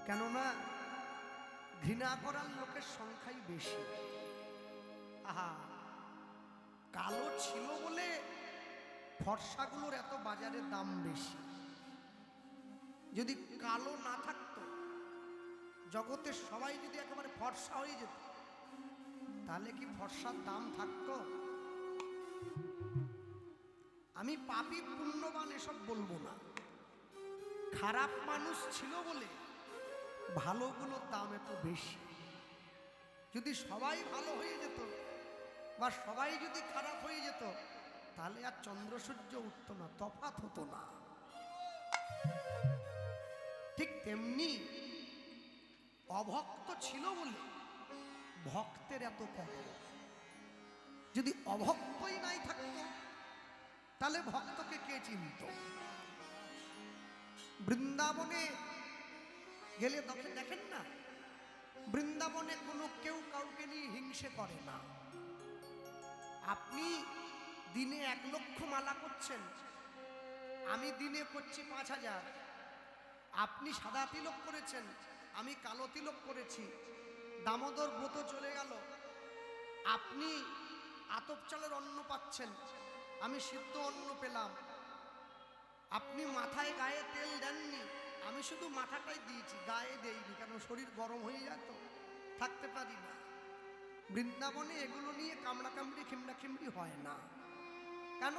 কেননা ঘৃণা করার লোকের সংখ্যাই বেশি। আহা, কালো ছিল বলে ফর্সাগুলোর এত বাজারে দাম বেশি। যদি কালো না থাকতো, জগতের সবাই যদি একেবারে ফর্সা হয়ে যেত, তাহলে কি ফর্সার দাম থাকতো? আমি পাপী পুণ্যবান এসব বলবো না। খারাপ মানুষ ছিল বলে ভালোগুলোর দাম এত বেশি। যদি সবাই ভালো হয়ে যেত বা সবাই যদি খারাপ হয়ে যেত, তাহলে আর চন্দ্র সূর্য উঠতো না, তফাৎ হতো না। ঠিক তেমনি অভক্ত ছিল বলে ভক্তের এত কদর। যদি অভক্তই নাই থাকতো, তাহলে ভক্তকে কে চিনত? বৃন্দাবনে গেলে দেখেন না, বৃন্দাবনে কোনো কেউ কাউকে নিয়ে হিংসে করে না। আপনি দিনে 1 লক্ষ মালা করছেন, আমি দিনে করছি 5000। আপনি সাদা তিলক করেছেন, আমি কালো তিলক করেছি। দামোদর ব্রত চলে গেল, আপনি আতপ চালের অন্ন পাচ্ছেন, আমি সিদ্ধ অন্ন পেলাম। আপনি মাথায় গায়ে তেল দেননি, আমি শুধু মাথাটাই দিয়েছি, গায়ে দেইনি। কেন? শরীর গরম হয়ে যায় তো, থাকতে পারি না। বৃন্দাবনে এগুলো নিয়ে কামড়া কামড়ি খিমড়া খিমড়ি হয় না। কেন?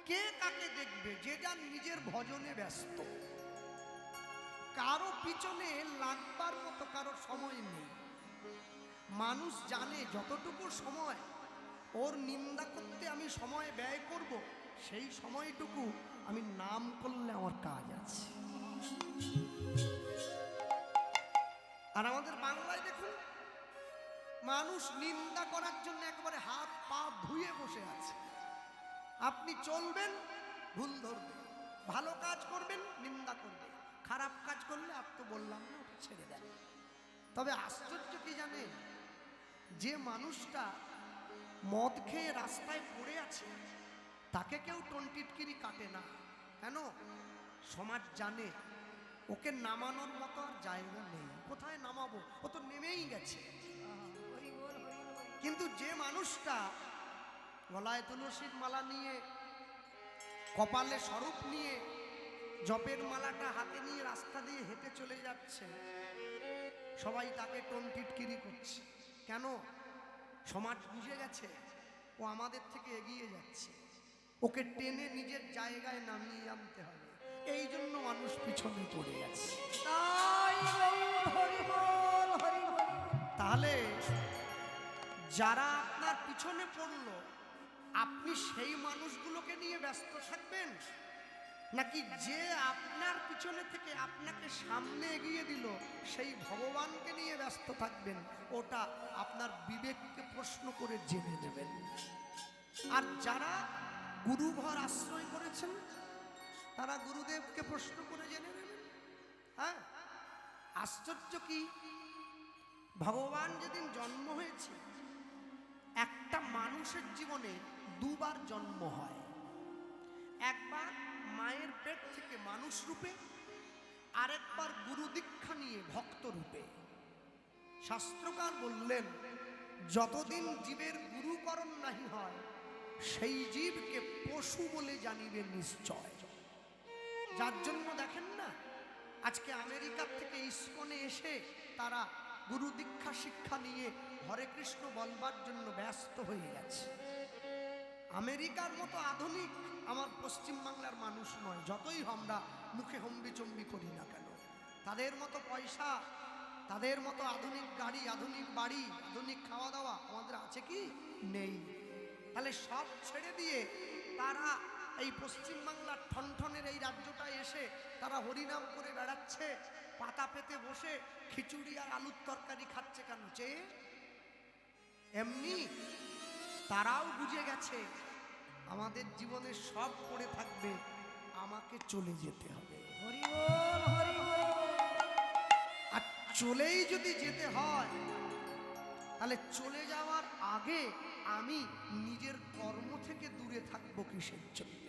কে কাকে দেখবে? যে যার নিজের ভজনে ব্যস্ত। কারো পিছনে লাগবার মতো কারো সময় নেই। মানুষ জানে যতটুকু সময় ওর নিন্দা করতে আমি সময় ব্যয় করব, সেই সময়টুকু আমি নাম করলে আমার কাজ আছে। আর আমাদের বাংলায় দেখুন, মানুষ নিন্দা করার জন্য একবারে হাত পা ধুয়ে বসে আছে। আপনি চলবেন, ভুল ধরবে, ভালো কাজ করবেন, নিন্দা করবে, খারাপ কাজ করলে আর তো বললাম না, ওটা ছেড়ে দেন। তবে আশ্চর্য কি জানেন? যে মানুষটা মদ খেয়ে রাস্তায় পড়ে আছে, তাকে কেউ টন্টিটকিরি কাটে না। কেন? সমাজ জানে ওকে নামানোর মতো আর জায়গা নেই। কোথায় নামাবো? ও তো নেমেই গেছে। কিন্তু যে মানুষটা গলায় তুলসীর মালা নিয়ে, কপালে স্বরূপ নিয়ে, জপের মালাটা হাতে নিয়ে রাস্তা দিয়ে হেঁটে চলে যাচ্ছে, সবাই তাকে টন্টিটকিরি করছে। কেন? সমাজ বুঝে গেছে ও আমাদের থেকে এগিয়ে যাচ্ছে, ওকে টেনে নিজের জায়গায় নামিয়ে আনতে হবে। এই জন্য মানুষ পিছনে পড়ে গেছে। তাহলে যারা আপনার পিছনে পড়লো, আপনি সেই মানুষগুলোকে নিয়ে ব্যস্ত থাকবেন, নাকি যে আপনার পিছনে থেকে আপনাকে সামনে এগিয়ে দিল সেই ভগবানকে নিয়ে ব্যস্ত থাকবেন? ওটা আপনার বিবেককে প্রশ্ন করে জেনে নেবেন। আর যারা গুরুঘর আশ্রয় করেছেন, তারা গুরুদেবকে প্রশ্ন করে জেনে নেবেন। হ্যাঁ, আশ্চর্য কি, ভগবান যেদিন জন্ম হয়েছে, একটা মানুষের জীবনে 2 বার জন্ম হয়। একবার মায়ের পেট থেকে মানুষ রূপে, আরেকবার গুরু দীক্ষা নিয়ে ভক্ত রূপে। শাস্ত্রকার বললেন, যতদিন জীবের গুরুকরণ নাহি হয়, সেই জীবকে পশু বলে জানিবে নিশ্চয়। যার জন্য দেখেন না, আজকে আমেরিকার থেকে ইস্কনে এসে তারা গুরু দীক্ষা শিক্ষা নিয়ে হরে কৃষ্ণ বলবার জন্য ব্যস্ত হয়ে গেছে। আমেরিকার মতো আধুনিক আমার পশ্চিমবাংলার মানুষ নয়, যতই আমরা মুখে হম্বিচম্বি করি না কেন। তাদের মতো পয়সা, তাদের মতো আধুনিক গাড়ি, আধুনিক বাড়ি, আধুনিক খাওয়া দাওয়া আমাদের আছে কি? নেই। তাহলে সব ছেড়ে দিয়ে তারা এই পশ্চিমবাংলার ঠনঠনের এই রাজ্যটায় এসে তারা হরিনাম করে বেড়াচ্ছে, পাতা পেতে বসে খিচুড়ি আর আলুর তরকারি খাচ্ছে। কেন? চেয়ে এমনি তারাও বুঝে গেছে আমাদের জীবনে সব পড়ে থাকবে, আমাকে চলে যেতে হবে। হরি বল, হরি বল। আর চলেই যদি যেতে হয়, তাহলে চলে যাওয়ার আগে আমি নিজের কর্ম থেকে দূরে থাকবো কিসের জন্য?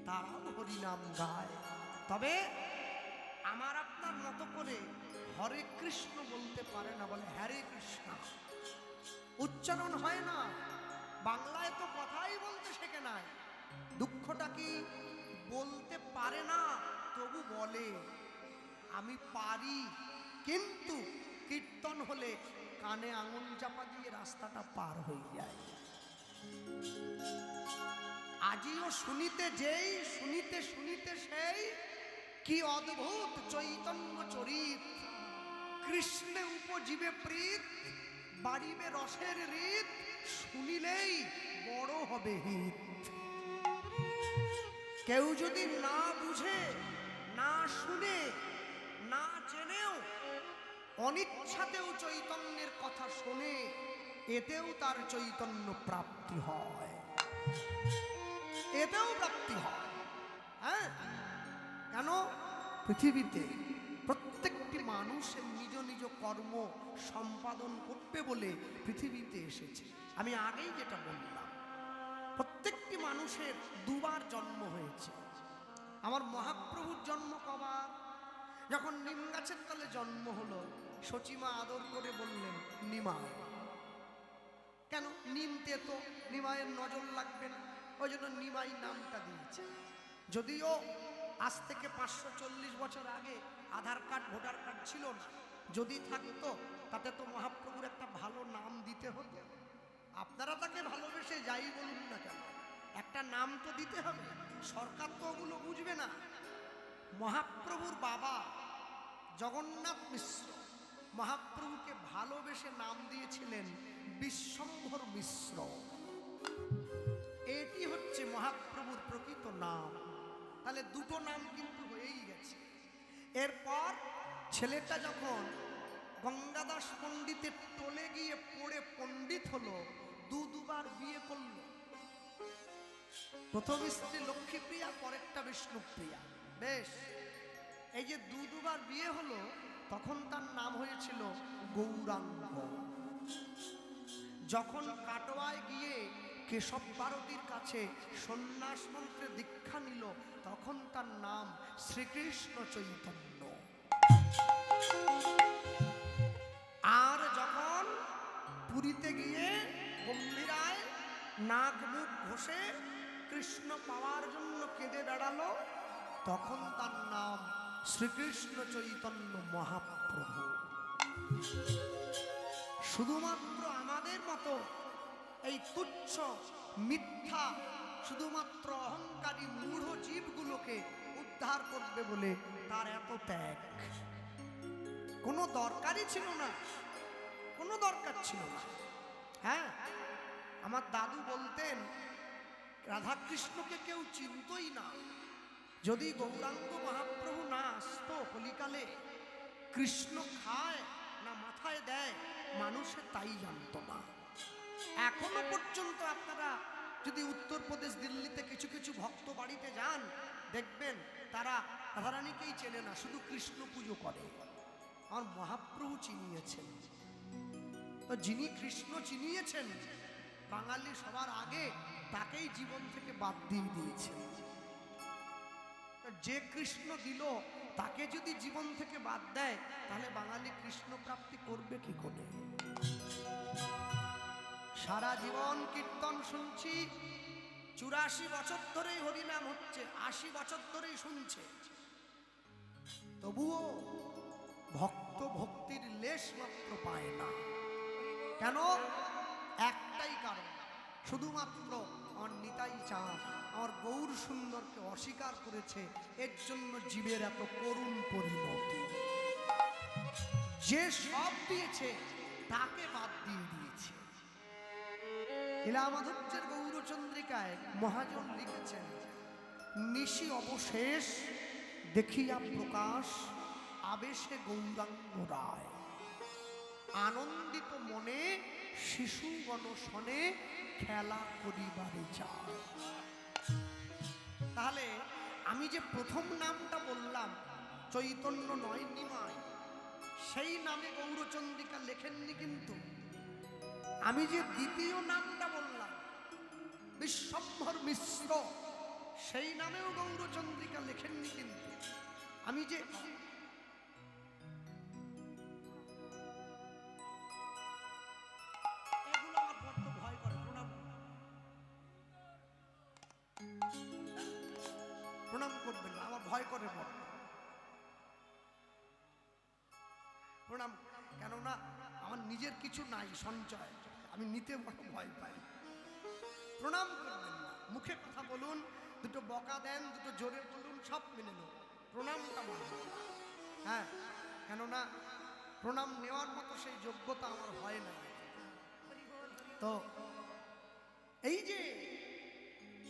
তারাও হরিনাম গায়, তবে আমার আপনার মতো করে হরে কৃষ্ণ বলতে পারে না, বলে হরে কৃষ্ণ। উচ্চারণ হয় না, বাংলায় তো কথাই বলতে শেখে নাই। দুঃখটা কি, বলতে পারে না তবু বলে আমি পারি, কিন্তু কীর্তন হলে কানে আঙুল চাপা দিয়ে রাস্তাটা পার হয়ে যায়। আজিও শুনিতে যেই, শুনিতে শুনিতে সেই, কি অদ্ভুত চৈতন্য চরিত। কৃষ্ণে উপজীবে প্রীত, বাড়িবে রসের রীত, শুনিলেই বড় হবে হিত। কেউ যদি না বুঝে, না শুনে, না জেনেও অনিচ্ছাতেও চৈতন্যের কথা শোনে, এতেও তার চৈতন্য প্রাপ্তি হয়, এতেও প্রাপ্তি হয়। হ্যাঁ, কেন? পৃথিবীতে প্রত্যেকটি মানুষের নিজ নিজ কর্ম সম্পাদন করবে বলে পৃথিবীতে এসেছে। আমি আগেই যেটা বললাম, প্রত্যেকটি মানুষের দুবার জন্ম হয়েছে। আমার মহাপ্রভুর জন্ম কবার? যখন নিম গাছের তলে জন্ম হলো, সচিমা আদর করে বললেন নিমাই। কেন? নিমতে তো নিমাইয়ের নজর লাগবে না, ওই জন্য নিমাই নামটা দিয়েছে। যদিও আজ থেকে 540 বছর আগে আধার কার্ড, ভোটার কার্ড ছিল না। যদি থাকতো তাতে তো মহাপ্রভুর একটা ভালো নাম দিতে হতো। আপনারা তাকে ভালোবেসে যাই বলুন না কেন, একটা নাম তো দিতে হবে। সরকার তো ওগুলো বুঝবে না। মহাপ্রভুর বাবা জগন্নাথ মিশ্র মহাপ্রভুকে ভালোবেসে নাম দিয়েছিলেন বিশ্বম্ভর মিশ্র। এটি হচ্ছে মহাপ্রভুর প্রকৃত নাম। তাহলে দুটো নাম কিন্তু হয়েই গেছে। এরপর ছেলেটা যখন গঙ্গাদাস পণ্ডিতের টোলে গিয়ে পড়ে পণ্ডিত হলো, দুবার বিয়ে করলো। প্রথম স্ত্রী লক্ষ্মীপ্রিয়া, পরেরটা বিষ্ণুপ্রিয়া। বেশ, এই যে দুবার বিয়ে হলো, তখন তার নাম হয়েছিল গৌরাঙ্গ। যখন কাটোয়ায় গিয়ে কেশব ভারতীর কাছে সন্ন্যাস মন্ত্রে দীক্ষা নিল, তখন তার নাম শ্রীকৃষ্ণ চৈতন্য। আর যখন পুরীতে গিয়ে গম্ভীরায় নাক মুখ ঘষে কৃষ্ণ পাওয়ার জন্য কেঁদে বেড়ালো, তখন তার নাম শ্রীকৃষ্ণ চৈতন্য মহাপ্রভু। শুধুমাত্র আমাদের মতো এই তুচ্ছ মিথ্যা, শুধুমাত্র অহংকারী মূঢ় জীবগুলোকে উদ্ধার করবে বলে তার এত ত্যাগ। কোনো দরকারই ছিল না, কোনো দরকার ছিল না। হ্যাঁ, আমার দাদু বলতেন রাধাকৃষ্ণকে কেউ চিনতই না। যদি গৌরাঙ্গ মহাপ্রভু না আসতো কলিকালে, কৃষ্ণ খায় না মাথায় দেয়, মানুষে তাই জানতো না। এখনো পর্যন্ত আপনারা যদি উত্তরপ্রদেশ, দিল্লিতে কিছু কিছু ভক্ত বাড়িতে যান, দেখবেন তারা রাধারানীকেই চেনে না, শুধু কৃষ্ণ পুজো করে। আর মহাপ্রভু চিনিয়েছেন। তো যিনি কৃষ্ণ চিনিয়েছেন, বাঙালি সবার আগে তাকেই জীবন থেকে বাদ দিয়ে দিয়েছেন। যে কৃষ্ণ দিল তাকে যদি জীবন থেকে বাদ দেয়, তাহলে বাঙালি কৃষ্ণ প্রাপ্তি করবে কি করে? সারা জীবন কীর্তন শুনছি, 84 বছর ধরেই হরিনাম হচ্ছে, 80 বছর ধরেই শুনছে, তবুও ভক্ত ভক্তির লেশ মাত্র পায় না। কেন? একটাই কারণ, শুধুমাত্র আমার নিতাই চাঁদ, আমার গৌর সুন্দরকে অস্বীকার করেছে। এর জন্য জীবের এত করুণ পরিণতি। যে সব দিয়েছে তাকে বাদ দিয়ে দিয়েছে। লীলামাধুর্যের গৌরচন্দ্রিকায় মহাজন লিখেছেন, নিশি অবশেষ দেখিয়া প্রকাশ আবেশে গৌরাঙ্গ রায়, আনন্দিত মনে শিশুগণ শনে খেলা করিবারে যায়। তাহলে আমি যে প্রথম নামটা বললাম চৈতন্য নয়, নিমাই, সেই নামে গৌরচন্দ্রিকা লেখেননি। কিন্তু আমি যে দ্বিতীয় নামটা বললাম বিশ্বম্ভর মিশ্র, সেই নামেও গৌরচন্দ্রিকা লেখেননি। কিন্তু আমি যে প্রণাম। কেননা আমার নিজের কিছু নাই সঞ্চয়, আমি নিতে বড় ভয় পাই। প্রণাম করবেন না, মুখে কথা বলুন, দুটো বকা দেন, দুটো জোরে বলুন, সব মেনে নেব, প্রণামটা মানবেন না। হ্যাঁ, কেননা প্রণাম নেওয়ার মতো সেই যোগ্যতা আমার হয় না। তো এই যে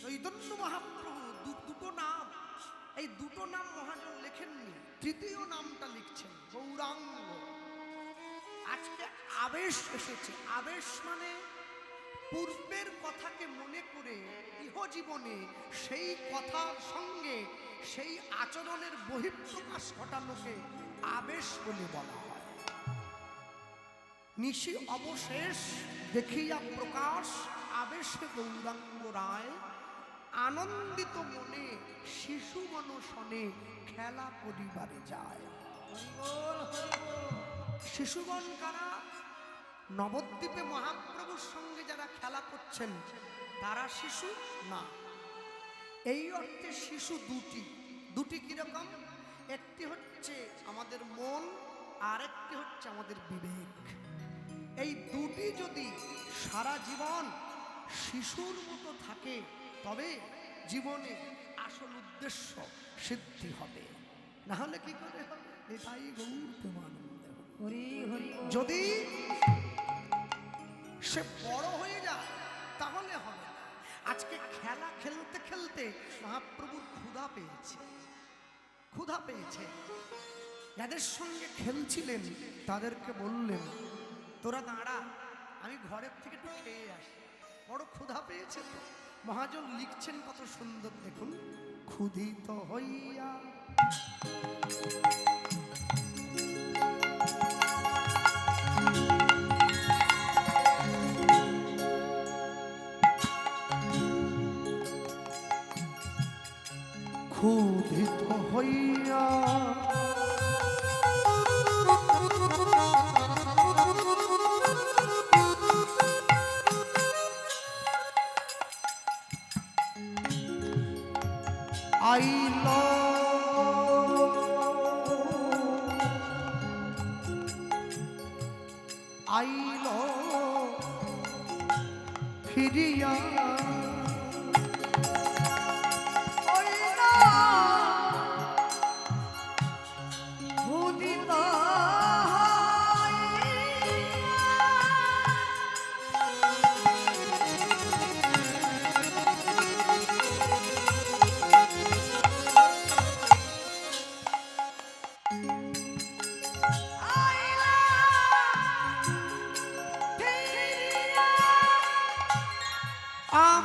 চৈতন্য মহাপ্রভু দুটো নাম, এই দুটো নাম মহাজন লেখেননি, তৃতীয় নামটা লিখছেন গৌরাঙ্গ। আজকে আবেশ এসেছে, আবেশ মানে পূর্বের কথাকে মনে করে ইহজীবনে সেই কথার সঙ্গে সেই আচরণের বহিঃপ্রকাশ ঘটানোকে আবেশ বলে বলা হয়। নিশি অবশেষ দেখিয়া প্রকাশ আবেশে গৌরাঙ্গ রায়, আনন্দিত মনে শিশু মনসনে খেলা করিবারে যায়। শিশুগণ কারা? নবদ্বীপে মহাপ্রভুর সঙ্গে যারা খেলা করছেন তারা শিশু না। এই অর্থে শিশু দুটি কিরকম? একটি হচ্ছে আমাদের মন, আর একটি হচ্ছে আমাদের বিবেক। এই দুটি যদি সারা জীবন শিশুর মতো থাকে তবে জীবনে আসল উদ্দেশ্য সিদ্ধি হবে, না হলে কি করে হবে? এটাই গৌর প্রেমানন্দ। যদি সে বড় হয়ে যায় তাহলে হবে না। আজকে খেলা খেলতে খেলতে মহাপ্রভুর ক্ষুধা পেয়েছে। যাদের সঙ্গে খেলছিলেন তাদেরকে বললেন, তোরা দাঁড়া, আমি ঘরের থেকে একটু খেয়ে আসি, বড় ক্ষুধা পেয়েছে। তো মহাজন লিখছেন কত সুন্দর, দেখুন, ক্ষুধিত হইয়া ক্ষুধিত হইয়া আইল ফিরিয়া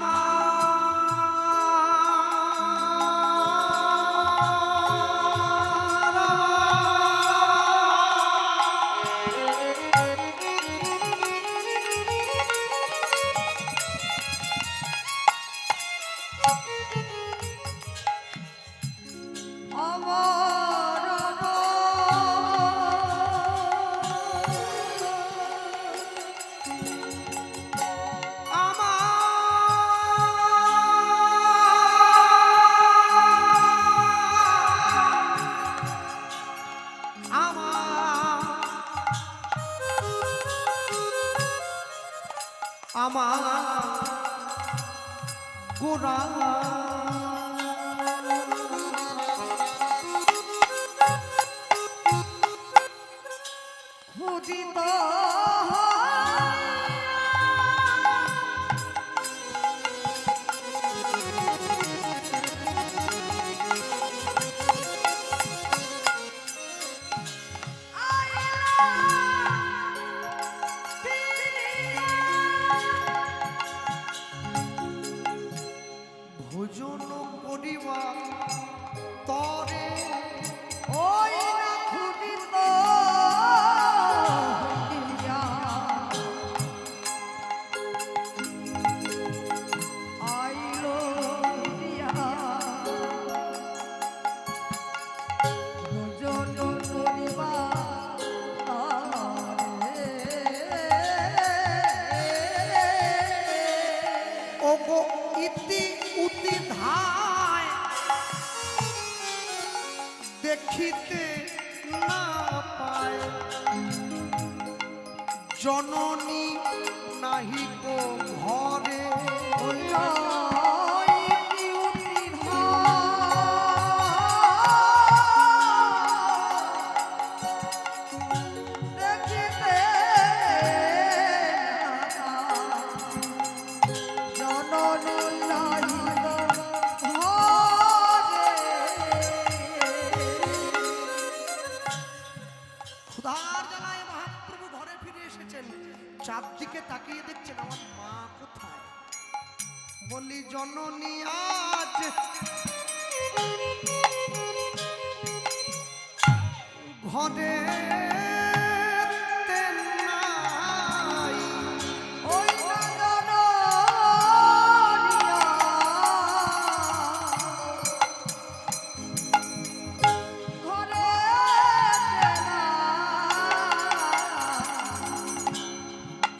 আমার গোরা ক্ষুধিত ভোজন করিবা তরে ওই না ক্ষুধিত হইয়া আইল দিয়া ভোজন করিবা তরে জননী নাহি কো ঘরে চারদিকে তাকিয়ে দেখছেন আমার মা কোথায়। বলি জননী আজ ঘরে নাই, ওই না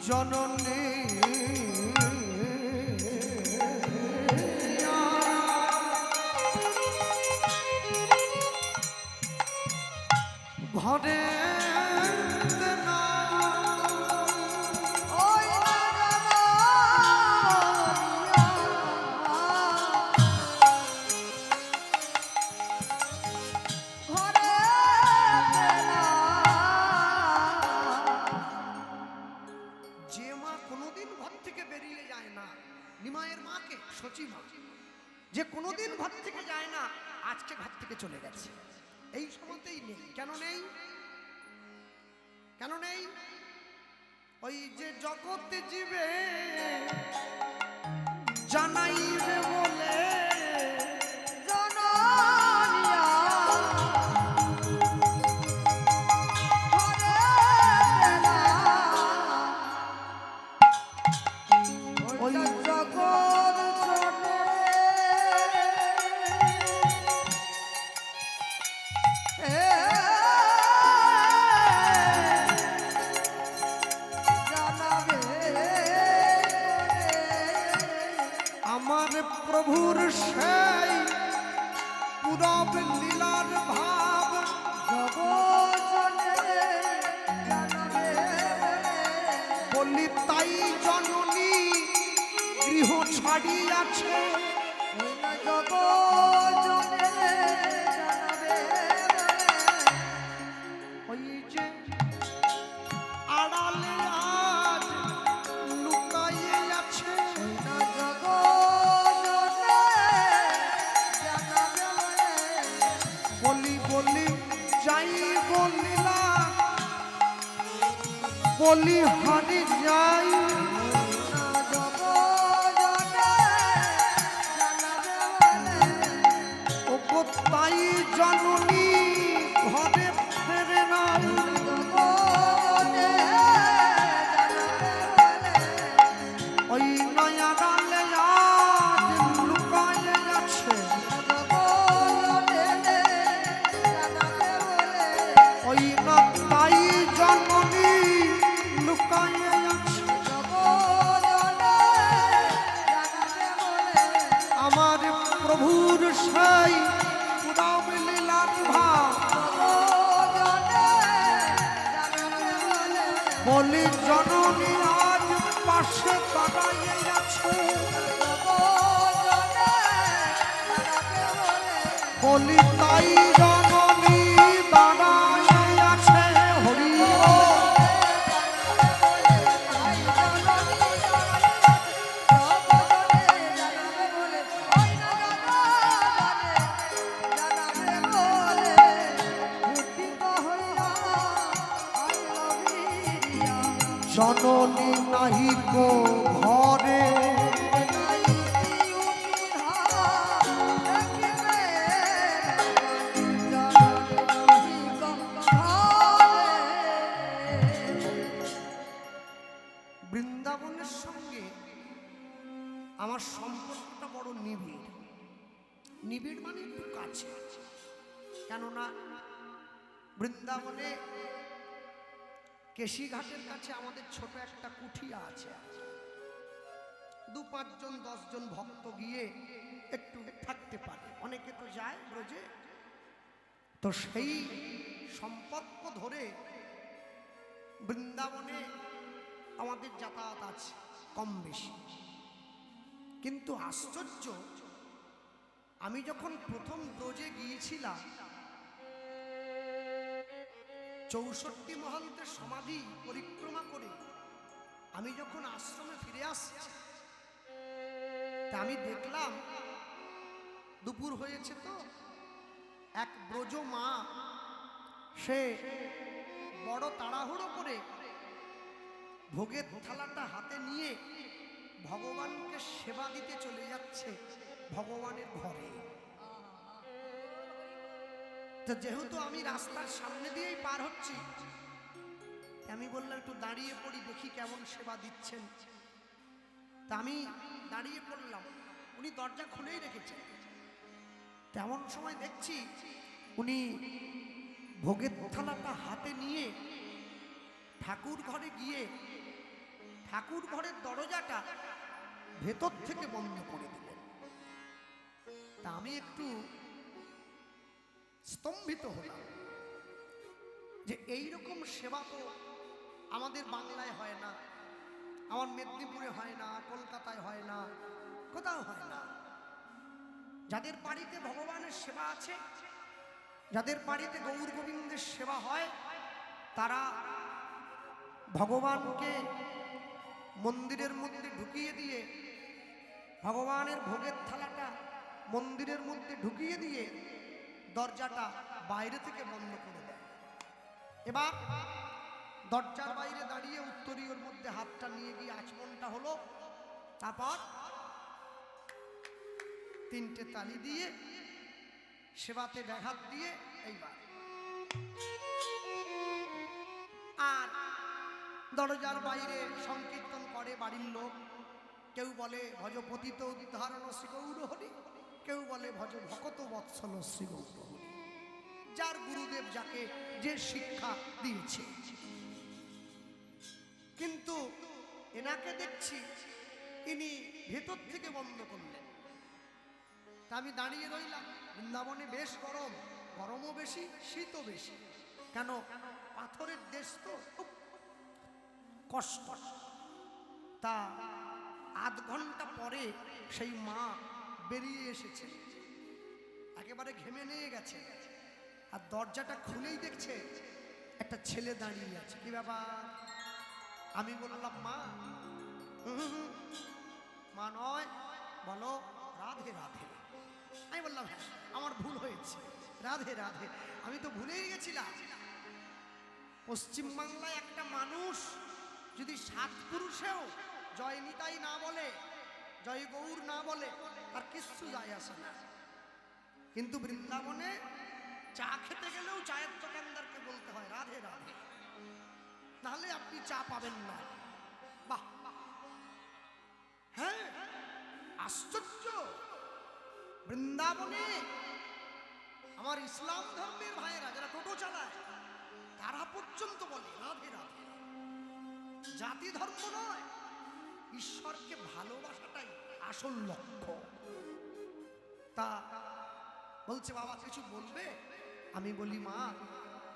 জননী ঘরে নিমায়ের মাকে সচিমা যে কোনোদিন ঘর থেকে যায় না, আজকে ঘর থেকে চলে গেছে। এই সময়তেই নেই। কেন নেই? কেন নেই? ওই যে জগতে জীবে জানাইবে বলে প্রভুর সেই পুরব লীলার ভাব বলি তাই জননী গৃহ ছাড়িয়াছে ওই যে আড়ালে আজ লুকাইয়ে আছে বলি বলি যাই বলিলা বলি হারি যাই ও তাই জননী ঘরে ফেরে নাই ওই নয়া ডালে আজ লুকাইয়ে আছে ওই না তাই জননী লুকাইয়ে আছে আমার প্রভুর সেই পুরব লীলার ভাব বলি জননী আজ পাশে দাঁড়াইয়ে আছে বলি তাই জননী দাঁড়াইয়ে আছে হরি জননী নাহি কো ঘরে বৃন্দাবনের সঙ্গে আমার সম্পর্কটা বড় নিবিড়। নিবিড় মানে একটু কাছে। কেননা বৃন্দাবনে কেশিঘাটের কাছে আমাদের ছোট একটা কুঠিয়া আছে। 2-5 জন 10 জন ভক্ত গিয়ে একটু থাকতে পারে, অনেকে তো যায় রোজে। তো সেই সম্পর্ক ধরে বৃন্দাবনে আমাদের যাতায়াত আছে কম বেশি। কিন্তু আশ্চর্য, আমি যখন প্রথম ব্রজে গিয়েছিলাম, 64 মহন্তের সমাধি পরিক্রমা করে আমি যখন আশ্রমে ফিরে আসছি, তা আমি দেখলাম দুপুর হয়েছে, তো এক ব্রজ মা সে বড় তাড়াহুড়ো করে ভোগের থালাটা হাতে নিয়ে ভগবানকে সেবা দিতে চলে যাচ্ছে ভগবানের ঘরে। তো যেহেতু আমি রাস্তার সামনে দিয়েই পার হচ্ছি, আমি বললাম একটু দাঁড়িয়ে পড়ি, দেখি কেমন সেবা দিচ্ছেন। তা আমি দাঁড়িয়ে পড়লাম, উনি দরজা খুলেই রেখেছেন। তেমন সময় দেখছি উনি ভোগের থালাটা হাতে নিয়ে ঠাকুর ঘরে গিয়ে ঠাকুর ঘরের দরজাটা ভেতর থেকে বন্ধ করে দিলেন। তা আমি একটু স্তম্ভিত হলাম যে এইরকম সেবা তো আমাদের বাংলায় হয় না, আমার মেদিনীপুরে হয় না, কলকাতায় হয় না, কোথাও হয় না। যাদের বাড়িতে ভগবানের সেবা আছে, যাদের বাড়িতে গৌর গোবিন্দের সেবা হয়, তারা ভগবানকে মন্দিরের মধ্যে ঢুকিয়ে দিয়ে, ভগবানের ভোগের থালাটা মন্দিরের মধ্যে ঢুকিয়ে দিয়ে দরজাটা বাইরে থেকে বন্ধ করে দেয়। এবার দরজার বাইরে দাঁড়িয়ে উত্তরীয়র মধ্যে হাতটা নিয়ে গিয়ে আচমনটা হলো, তারপর 3টে তালি দিয়ে সেবাতে ব্যাঘাত দিয়ে এইবার আর দরজার বাইরে সংকীর্তন করে বাড়ির লোক। কেউ বলে ভজ পতিত উদ্ধারণ শ্রী গৌর হরি, কেউ বলে ভজ ভকত বৎসল শ্রী গৌর হরি, যার গুরুদেব যাকে যে শিক্ষা দিয়েছে। কিন্তু এনাকে দেখছি ইনি ভেতর থেকে বন্ধ করলেন। তা আমি দাঁড়িয়ে রইলাম। বৃন্দাবনে বেশ গরম, গরমও বেশি, শীতও বেশি। কেন? পাথরের দেশ তো, খুব কষ্ট। তা আধ ঘন্টা পরে সেই মা বেরিয়ে এসেছে, একেবারে ঘেমে নিয়ে গেছে। আর দরজাটা খুলেই দেখছে একটা ছেলে দাঁড়িয়ে আছে। কি ব্যাপার? আমি বললাম মা। মা নয়, বলো রাধে রাধে। আমি বললাম হ্যাঁ, আমার ভুল হয়েছে, রাধে রাধে। আমি তো ভুলেই গেছিলাম। পশ্চিমবাংলায় একটা মানুষ যদি 7 পুরুষেও জয় নিতাই না বলে, জয় গৌর না বলে, আর কিচ্ছু যায় আসে না। কিন্তু বৃন্দাবনে চা খেতে গেলেও চায়ের দোকানদারকে বলতে হয় রাধে রাধে, নাহলে আপনি চা পাবেন না। বাহ, হ্যাঁ, আশ্চর্য। বৃন্দাবনে আমার ইসলাম ধর্মের ভাইয়েরা যারা টোটো চালায়, তারা পর্যন্ত বলে রাধে রাধে। জাতি ধর্ম নয়, ঈশ্বরকে ভালোবাসাটাই আসল লক্ষ্য। তা বলছে বাবা কিছু বলবে? আমি বলি মা,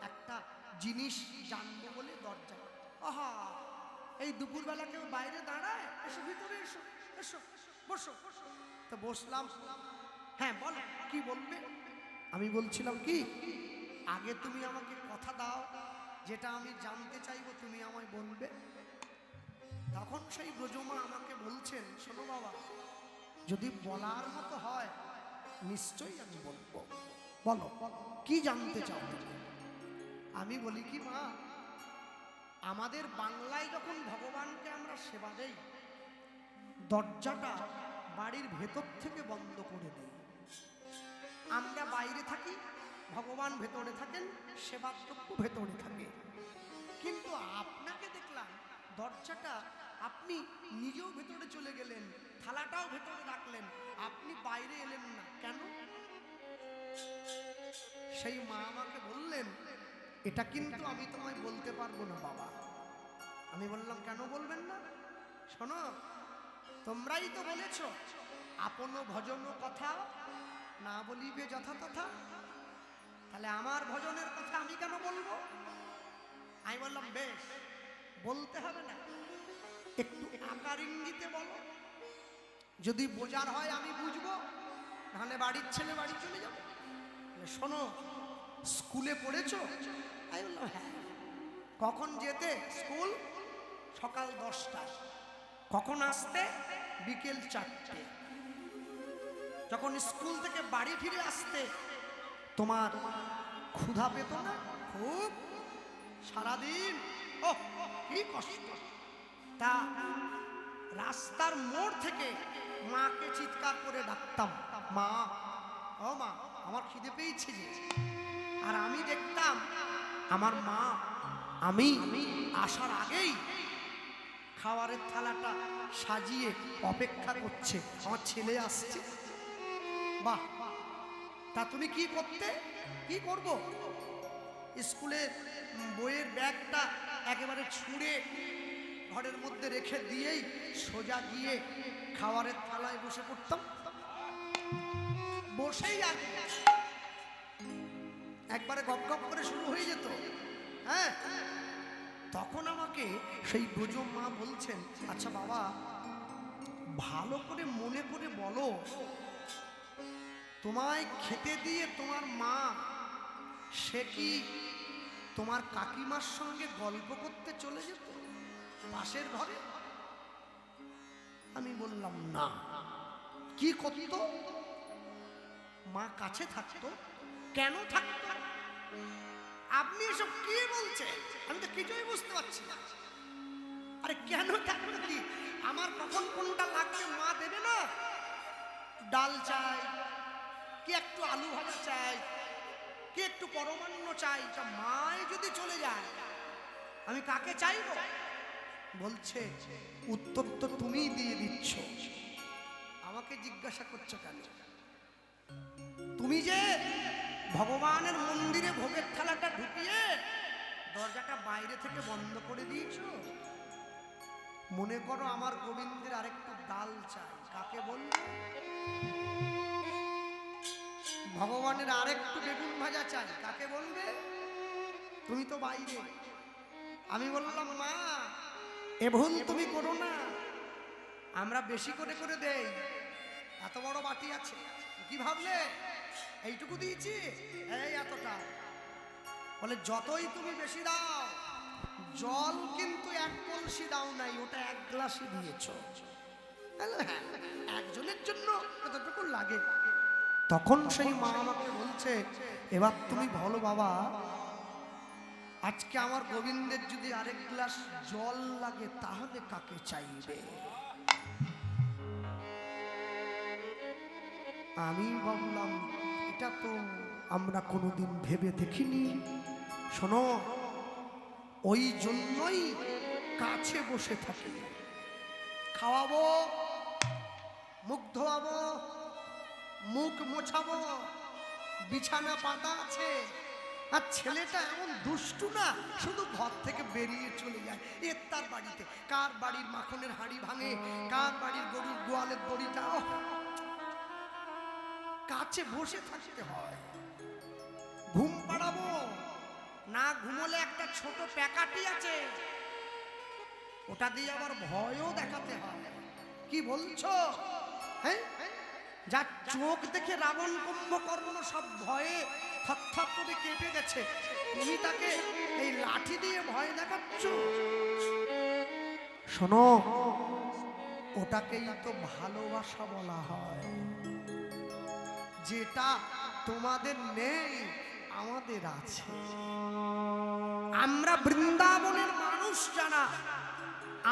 একটা জিনিস জানবো বলে দরজা। আহা, এই দুপুরবেলা কেউ বাইরে দাঁড়ায়? এসো ভিতরে, এসো এসো, বসো। তো বসলাম। হ্যাঁ বল, কি বলবে? আমি বলছিলাম কি, আগে তুমি আমাকে কথা দাও, যেটা আমি জানতে চাইবো তুমি আমায় বলবে। তখন সেই ব্রজমা আমাকে বলছেন, শোনো বাবা, যদি বলার মতো হয় নিশ্চয়ই আমি বলবো, বলো কি জানতে চাও তুমি? আমি বলি কি মা, আমাদের বাংলায় যখন ভগবানকে আমরা সেবা দেই, দরজাটা বাড়ির ভেতর থেকে বন্ধ করে দিই। আমরা বাইরে থাকি, ভগবান ভেতরে থাকেন, সেবাদ্রব্য ভেতরে থাকে। কিন্তু আপনাকে দেখলাম দরজাটা আপনি নিজেও ভেতরে চলে গেলেন, থালাটাও ভেতরে রাখলেন, আপনি বাইরে এলেন না কেন? সেই মা আমাকে বললেন, এটা কিন্তু আমি তোমায় বলতে পারবো না বাবা। আমি বললাম কেন বলবেন না? শোনো, তোমরাই তো বলেছ আপন ভজন কথা না বলিবে যথাতথা, তাহলে আমার ভজনের কথা আমি কেন বলবো? আমি বললাম বেশ, বলতে হবে না, একটু আকার ইঙ্গিতে বলো, যদি বোঝার হয় আমি বুঝবো, নাহলে বাড়ির ছেলে বাড়ি চলে যাবো। শোনো, স্কুলে পড়েছো? আমি বললাম হ্যাঁ। কখন যেতে স্কুল? সকাল 10টায়। কখন আসতে? বিকেল 4টে। যখন স্কুল থেকে বাড়ি ফিরে আসতে তোমার ক্ষুধা পেত না? খুব। সারাদিন ও কি কষ্ট। তা রাস্তার মোড় থেকে মাকে চিৎকার করে ডাকতাম, মা, ও মা, আমার খিদে পেয়েছে যে। আর আমি দেখতাম আমার মা আমি আসার আগেই খাবারের থালাটা সাজিয়ে অপেক্ষা করছে, আমার ছেলে আসছে। বাহ, তা তুমি কি করতে? কি করব? স্কুলের বইয়ের ব্যাগটা একেবারে ছুঁড়ে ঘরের মধ্যে রেখে দিয়েই সোজা গিয়ে খাবারের থালায় বসে পড়তাম। বসেই আর একবারে গপ গপ করে শুরু হয়ে যেত। হ্যাঁ, তখন আমাকে সেই বোঝো মা বলছেন, আচ্ছা বাবা, ভালো করে মনে করে বলো, তোমায় খেতে দিয়ে তোমার মা সে কি তোমার কাকিমার সঙ্গে গল্প করতে চলে যেত পাশের ঘরে? আমি বললাম না। কি করত? মা কাছে থাকতো। কেন থাকতো? আপনি এসব কি বলছেন? আমি তো কিছুই বুঝতে পারছি না। আরে কেন থাকতো? কি আমার কখন কোনটা লাগবে মা দেবে না? ডাল চাই, কি একটু আলু ভাজা চাই, কি একটু পরমান্ন চাই, তা মাই যদি চলে যায় আমি কাকে চাইব? বলছে, উত্তর তো তুমিই দিয়ে দিচ্ছ, আমাকে জিজ্ঞাসা করছো কেন? তুমি যে ভগবানের মন্দিরে ভোগের থালাটা ঢুকিয়ে দরজাটা বাইরে থেকে বন্ধ করে দিয়েছো। মনে করো আমার গোবিন্দের আরেকটু ডাল চাই, কাকে বলবো? ভগবানের আরেকটু বেগুন ভাজা চাই, কাকে বলবে? তুমি তো বাইরে। আমি বললাম, মা, এ ভুল তুমি করো না, আমরা বেশি করে করে দেই, এত বড় বাটি আছে, কি ভাবলে এইটুকু দিয়েছি, এই এতটা। বলে যতই তুমি বেশি দাও, জল কিন্তু এক কলসি দাও নাই, ওটা 1 গ্লাসই দিয়েছো। হ্যাঁ, একজনের জন্য কতটুকু লাগে। তখন সেই মা আমাকে বলছে, এবার তুমি বলো বাবা, আজকে আমার গোবিন্দের যদি আরেক গ্লাস জল লাগে তাহলে কাকে চাইবে? আমি বললাম, এটা তো আমরা কোনোদিন ভেবে দেখিনি। শোনো, ওই জন্যই কাছে বসে থাকি, খাওয়াবো, মুখ ধোয়াবো, মুখ মোছাবো, বিছানা পাতা আছে। আর ছেলেটা এমন দুষ্টু না, শুধু ঘর থেকে বেরিয়ে চলে যায় এর তার বাড়িতে। কার বাড়ির মাখনের হাঁড়ি ভাঙে, কার বাড়ির গরুর গোয়ালের দড়িটা। কাছে বসে থাকতে হয়। ঘুম পাড়াবো না, ঘুমোলে একটা ছোট প্যাকাটি আছে, ওটা দিয়ে আবার ভয়ও দেখাতে হয়। কি বলছো? হ্যাঁ, যার চোখ দেখে রাবণ কুম্ভকর্ণ সব ভয়ে থরথর করে কেঁপে গেছে, তুমি তাকে এই লাঠি দিয়ে ভয় দেখাচ্ছ? শোনো, ওটাকেই তো ভালোবাসা বলা হয়। যেটা তোমাদের নেই আমাদের আছে। আমরা বৃন্দাবনের মানুষ যারা,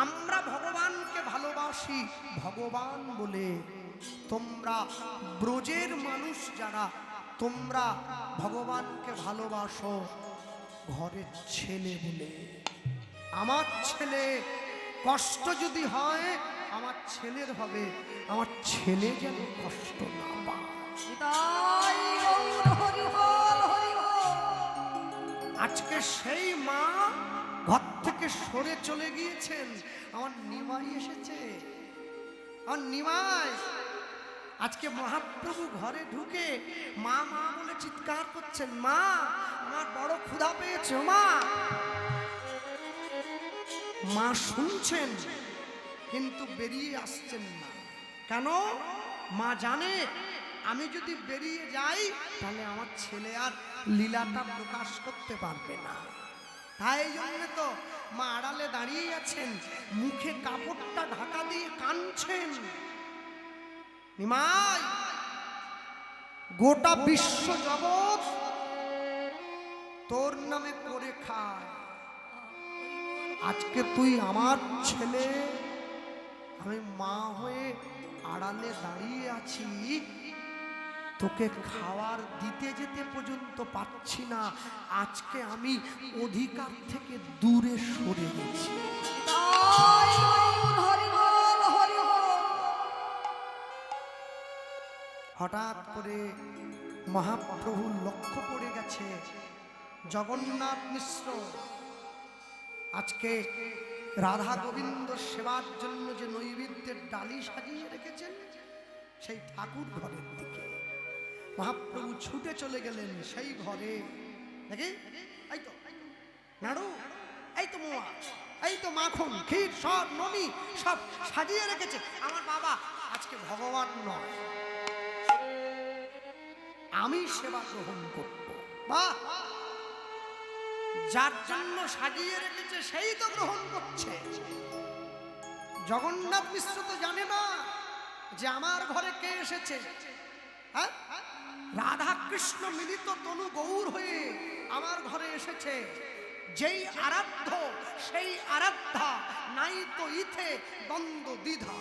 আমরা ভগবানকে ভালোবাসি ভগবান বলে, তোমরা ব্রজের মানুষ যারা, তোমরা ভগবানকে ভালোবাসো ঘরের ছেলে বলে। আমার ছেলে কষ্ট যদি হয় আমার ছেলের হবে, আমার ছেলে যেন কষ্ট না পায়। আজকে সেই মা ঘর থেকে সরে চলে গিয়েছেন, আমার নিমাই এসেছে। আমার নিমাই আজকে মহাপ্রভু ঘরে ঢুকে মা মা বলে চিৎকার করছেন, মা, আমার বড় ক্ষুধা পেয়েছে। মা, মা শুনছেন কিন্তু বেরিয়ে আসছেন না। কেন? মা জানে আমি যদি বেরিয়ে যাই তাহলে আমার ছেলে আর লীলাটা প্রকাশ করতে পারবে না। তাই জন্য তো মা আড়ালে দাঁড়িয়ে আছেন, মুখে কাপড়টা ঢাকা দিয়ে কাঁদছেন। নিমাই, গোটা বিশ্ব জগৎ তোর নামে করে খায়, আজকে তুই আমার ছেলে, আমি মা হয়ে আড়ালে দাঁড়িয়ে আছি, তোকে খাওয়ার দিতে যেতে পর্যন্ত পাচ্ছি না। আজকে আমি অধিকার থেকে দূরে সরে গেছি। হঠাৎ করে মহাপ্রভুর লক্ষ্য পড়ে গেছে জগন্নাথ মিশ্র আজকে রাধা গোবিন্দ সেবার জন্য যে নৈবেদ্যের ডালি সাজিয়ে রেখেছেন সেই ঠাকুর ঘরের দিকে। মহাপ্রভু ছুটে চলে গেলেন সেই ঘরে। দেখি, এই তো নাড়ু, এই তো মোয়া, এই তো মাখন, ক্ষীর, সব ননি সব সাজিয়ে রেখেছে। আমার বাবা আজকে ভগবান নয়, আমি সেবা গ্রহণ করব। বাহ, যার জন্য সাজিয়ে রেখেছে সেই তো গ্রহণ করছে। জগন্নাথ মিশ্র তো জানে না যে আমার ঘরে কে এসেছে। হ্যাঁ, রাধা কৃষ্ণ মিলিত তনু গৌর হয়ে আমার ঘরে এসেছে। যেই আরাধ্য সেই আরাধ্যা, নাই তো ইথে দ্বন্দ্ব দ্বিধা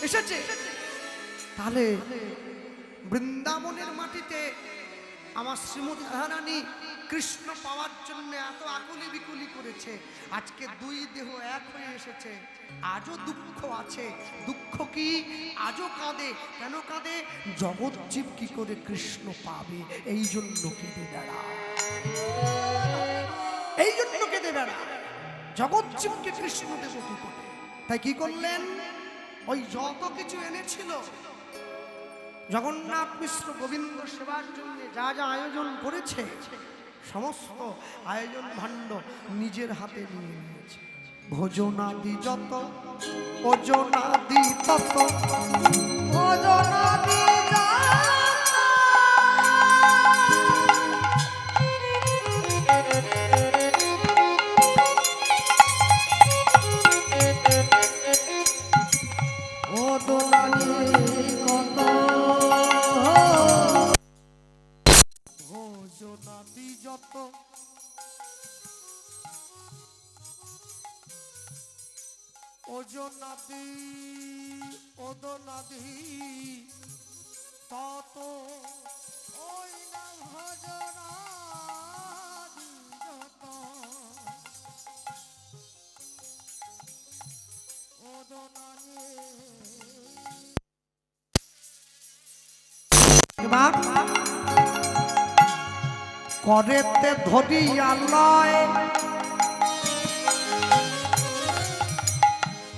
এসেছে। তাহলে বৃন্দাবনের মাটিতে আমার শ্রীমতী রাধারানী কৃষ্ণ পাওয়ার জন্য এত আকুলি বিকুলি করেছে, আজকে দুই দেহ এক হয়ে এসেছে। আজও দুঃখ আছে। দুঃখ কি? আজও কাঁদে। কেন কাঁদে? জগৎজীব কি করে কৃষ্ণ পাবে, এই জন্য কেঁদে বেড়া, এই জন্য কেঁদে বেড়া। জগৎজীবকে কৃষ্ণ দেব কি করে? তাই কি করলেন? ওই যত কিছু এনেছিল জগন্নাথ মিশ্র গোবিন্দ সেবার জন্য যা যা আয়োজন করেছে, সমস্ত আয়োজন ভাণ্ড নিজের হাতে নিয়ে নিয়েছে। ভোজনাদি যত, ওজনাদি তত, ভোজনাদি যত, ওজনাদি ওদনাদি তত, ওই না ভজনাদি যত, ওদনাদি। করেতে ধরিয়া লয়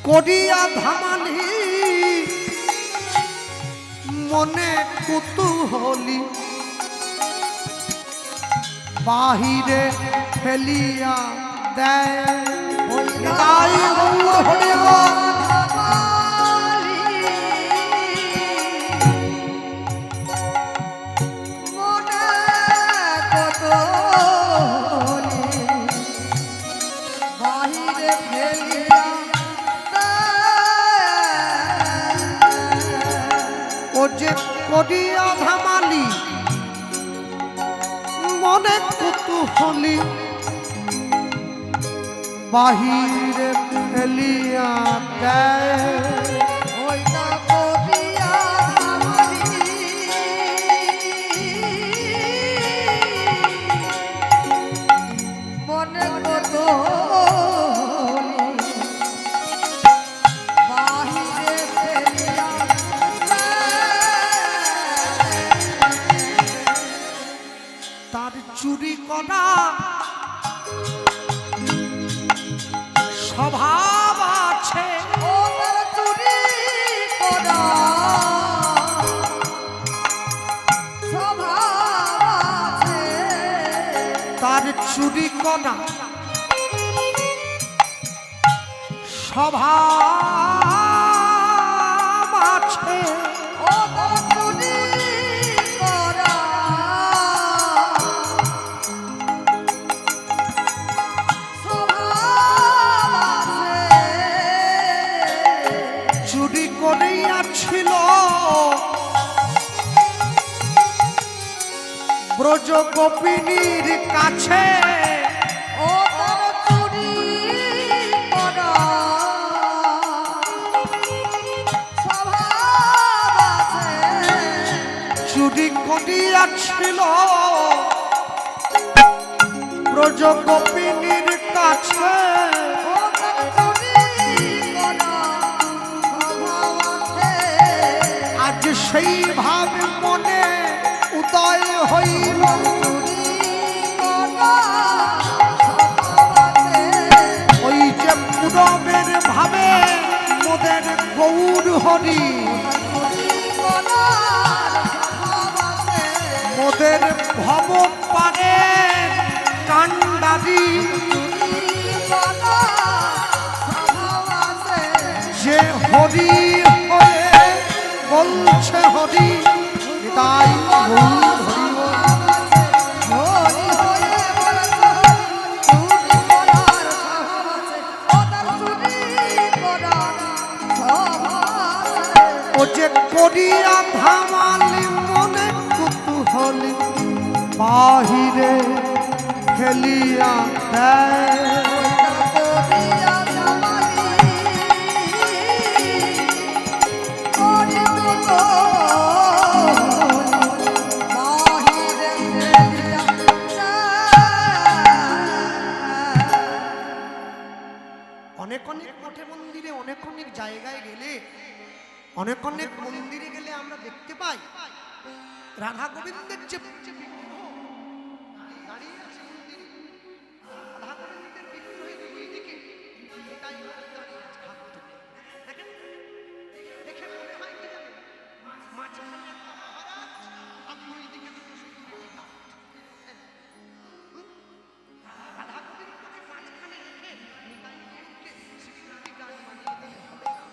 করিয়া ধামালি, মনে কুতূহলী বাহিরে ফেলিয়া দেয়। করিয়া ধামালি, মনে কুতূহলী বাহিরে ফেলিয়া দেয়। ওই না করিয়া ধামালি, মনে কুতূহলী বাহিরে ফেলিয়া। তার চুরি করা স্বভাব আছে, ও তার চুরি করা স্বভাব আছে, তার চুরি করা স্বভাব আছে ও তারা চুরি করা স্বভাব আছে চুরি করিয়াছিল ব্রজ গোপিনীর কাছে ও তারা চুরি করা স্বভাব আছে চুরি করিয়াছিল ব্রজ গোপিনীর কাছে ও তারা চুরি করা স্বভাব আছে আজ সেইভাবে মনে উদয় হইল চুরি করা স্বভাব আছে ওই যে পুরবের ভাবে মোদের গৌর হরি চুরি করার স্বভাব আছে মোদের ভব পারে কান্ডারি চুরি করার স্বভাব আছে যে হরি হয়ে বলছে হরি তাই গৌর হরি বল। হরি হয়ে বলছে চুরি করার স্বভাব আছে ও তার চুরি করার স্বভাব আছে ও যে করিয়া ধামালি মনে কুতুহলী বাহিরে ফেলিয়া দেয় করিয়া জামালি করিত তো বাহিরে ফেলিয়া অনেক অনেক মঠে মন্দিরে অনেক অনেক জায়গায় গেলে অনেক অনেক মন্দিরে গেলে আমরা দেখতে পাই রাধা গোবিন্দের যে বিগ্রহ দাঁড়িয়ে আছে মন্দিরে, রাধা গোবিন্দের বিগ্রহের দুই দিকে নিতাই গৌর দাঁড়িয়ে আছে হাত তুলে। দেখেন, দেখে মনে হয় কি জানেন? মাঝখানে একটা মহারাজ আর দুই দিকে দুটো সুন্দরী ঘাট। রাধা গোবিন্দকে মাঝখানে রেখে নিতাই গৌরকে সিকিউরিটি গার্ড বানিয়ে দিলে হবে না।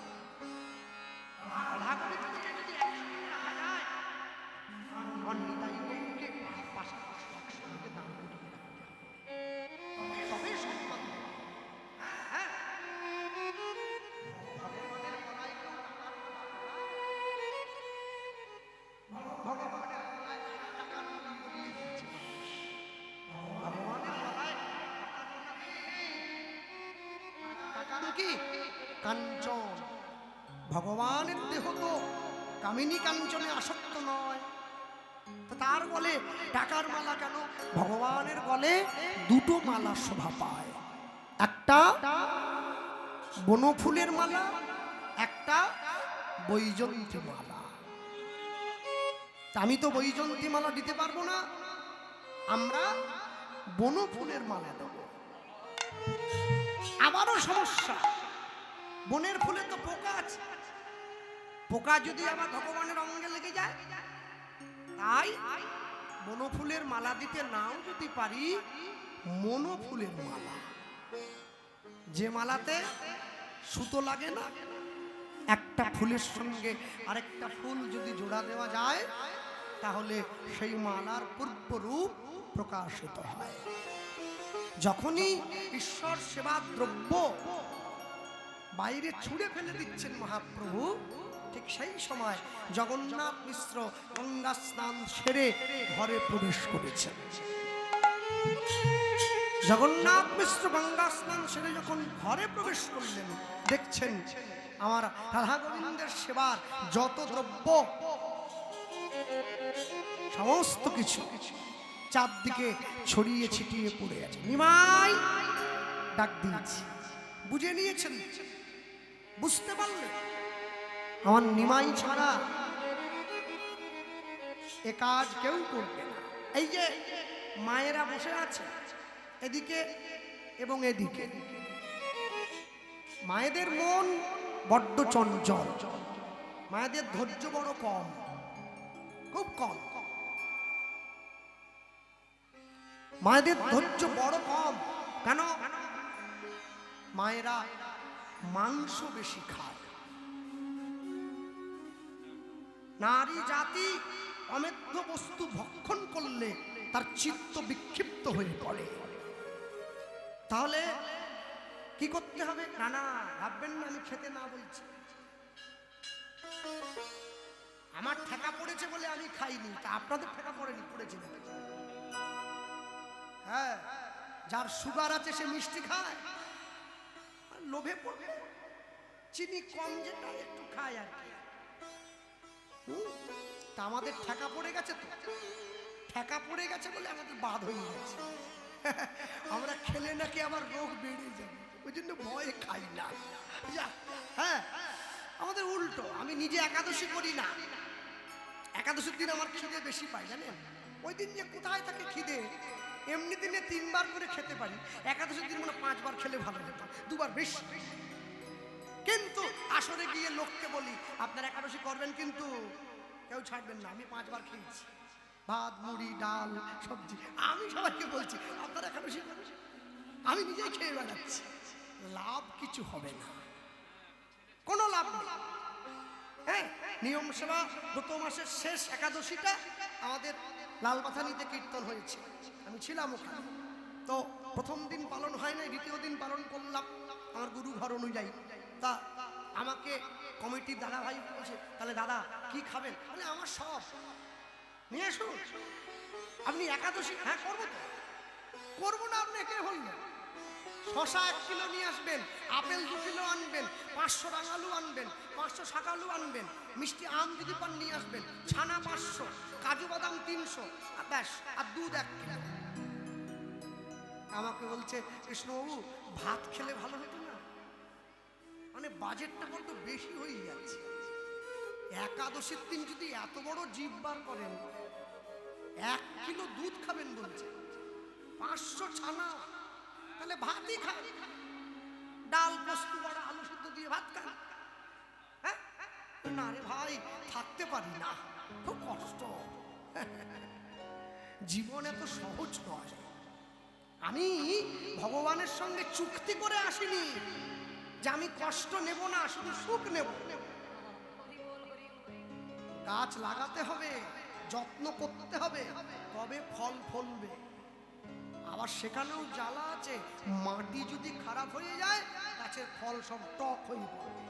রাধা গোবিন্দকে যদি একসঙ্গে রাখা যায়, আমার নিতাই গৌরকে পাশাপাশি একসঙ্গে দাঁড় করিয়ে রাখতে হবে। তবেই সম্মান দেবে। হ্যাঁ? ভগবানের গলায় কেউ টাকার মালা পরায়? ভগবানের গলায় টাকার মালা পরিয়ে দিচ্ছে মানুষ। ভগবানের গলায় টাকার মালা নেই। টাকার কি? কাঞ্চন। ভগবানের দেহ তো কামিনী কাঞ্চনে আসক্ত নয়, তো তার বলে টাকার মালা কেন? ভগবানের বলে দুটো মালা শোভা পায়, একটা বনফুলের মালা, একটা বৈজন্তী মালা। তা আমি তো বৈজন্তী মালা দিতে পারবো না, আমরা বনফুলের মালা দেব। আবারও সমস্যা, বনের ফুলে তো পোকা আছে, পোকা যদি আবার ভগবানের অঙ্গে লেগে যায়, তাই বনফুলের মালা দিতে নাও যদি পারি, মনোফুলের মালা, যে মালাতে সুতো লাগে না, একটা ফুলের সঙ্গে আরেকটা ফুল যদি জোড়া দেওয়া যায়, তাহলে সেই মালার পূর্বরূপ প্রকাশিত হয়। যখনই ঈশ্বর সেবা দ্রব্য বাইরে ছুঁড়ে ফেলে দিচ্ছেন মহাপ্রভু, ঠিক সেই সময় জগন্নাথ মিশ্র গঙ্গা স্নান সেরে ঘরে প্রবেশ করেছেন। জগন্নাথ মিশ্র গঙ্গা স্নান সেরে যখন ঘরে প্রবেশ করলেন, দেখছেন আমার রাধা গোবিন্দের সেবার যত দ্রব্য, সমস্ত কিছু চারদিকে ছড়িয়ে ছিটিয়ে পড়ে আছে। নিমাই ডাক দিয়েছি, বুঝে নিয়েছেন, বুঝতে পারলেন আমার নিমাই ছাড়া এ কাজ কেউ করবে না। এই যে মায়েরা বসে আছে এদিকে এবং এদিকে, মায়েদের মন বড্ড চঞ্চল, মায়েদের ধৈর্য বড় কম, খুব কম। মায়েদের ধৈর্য বড় কম। কেন? মায়েরা মাংস বেশি খায়। নারী জাতি অমেধ্য বস্তু ভক্ষণ করলে তার চিত্ত বিক্ষিপ্ত হয়ে পড়ে। তাহলে কি করতে হবে? না না, ভাববেন না আমি খেতে না বলছি। আমার ঠেকা পড়েছে বলে আমি খাইনি, তা আপনাদের ঠেকা পড়েনি, পড়েছে। হ্যাঁ, যার সুগার আছে সে মিষ্টি খায়, আর লোভে পড়বে চিনি কম যেটা একটু খায় আর কি। তা আমাদের ঠেকা পড়ে গেছে, তো ঠেকা পড়ে গেছে বলে আমাদের বাদ হয়ে গেছে। আমরা খেলে নাকি আমার রোগ বেড়ে যাবে, ওই জন্য ভয়ে খাই না। হ্যাঁ, আমাদের উল্টো। আমি নিজে একাদশী করি না, একাদশীর দিন আমার খিদে বেশি পাই, জানেন? ওই দিন যে কোথায় থাকে খিদে, এমনি দিনে 3 বার করে খেতে পারি, একাদশীর দিন মানে 5 বার খেলে ভালো হতো, 2 বার বেশি। কিন্তু আসরে গিয়ে লোককে বলি আপনার একাদশী করবেন, কিন্তু কেউ ছাড়বেন না। আমি 5 বার খেয়েছি, ভাত, মুড়ি, ডাল, সবজি। আমি সবাইকে বলছি আপনার একাদশী করবেন, আমি নিজেই খেয়ে বেড়াচ্ছি। লাভ কিছু হবে না, কোনো লাভ নেই। হ্যাঁ, নিয়ম সেবা গত মাসের শেষ একাদশীটা আমাদের লালবাথানিতে কীর্তন হয়েছে, আমি ছিলাম ওখানে। তো প্রথম দিন পালন হয় নাই, দ্বিতীয় দিন পালন করলাম আমার গুরু ঘর অনুযায়ী। তা আমাকে কমিটির দাদা ভাই বলছে, তাহলে দাদা কি খাবেন? বলে আমার সব নিয়ে আসুন। আপনি একাদশী? হ্যাঁ করবো, তো করবো না আপনি কে বললেন? শশা 1 কিলো নিয়ে আসবেন, আপেল 2 কিলো আনবেন, 500 রাঙালু আনবেন, 500 শাকালু আনবেন, মিষ্টি আম যদি পান নিয়ে আসবেন, ছানা 500, কাজু বাদাম 300, আর ব্যাস, আর দুধ 1 কিলো। আমাকে বলছে কৃষ্ণবাবু ভাত খেলে ভালো হতো না, মানে বাজেটটা বড্ড বেশি হয়ে যাচ্ছে। একাদশীর দিন যদি এত বড় জিভ বার করেন, 1 কিলো দুধ খাবেন বলছে, 500 ছানা, তাহলে ভাতই খান, ডাল, পোস্ত, বড়া, আলু সিদ্ধ দিয়ে ভাত খান। হ্যাঁ, না রে ভাই, থাকতে পারি না, খুব কষ্ট। জীবন এত সহজ নয়। আমি ভগবানের সঙ্গে চুক্তি করে আসিনি যে আমি কষ্ট নেব না, শুধু সুখ নেব। গাছ লাগাতে হবে, যত্ন করতে হবে, তবে ফল ফলবে। আবার সেখানেও জ্বালা আছে, মাটি যদি খারাপ হয়ে যায় গাছের ফল সব টক হয়ে পড়বে।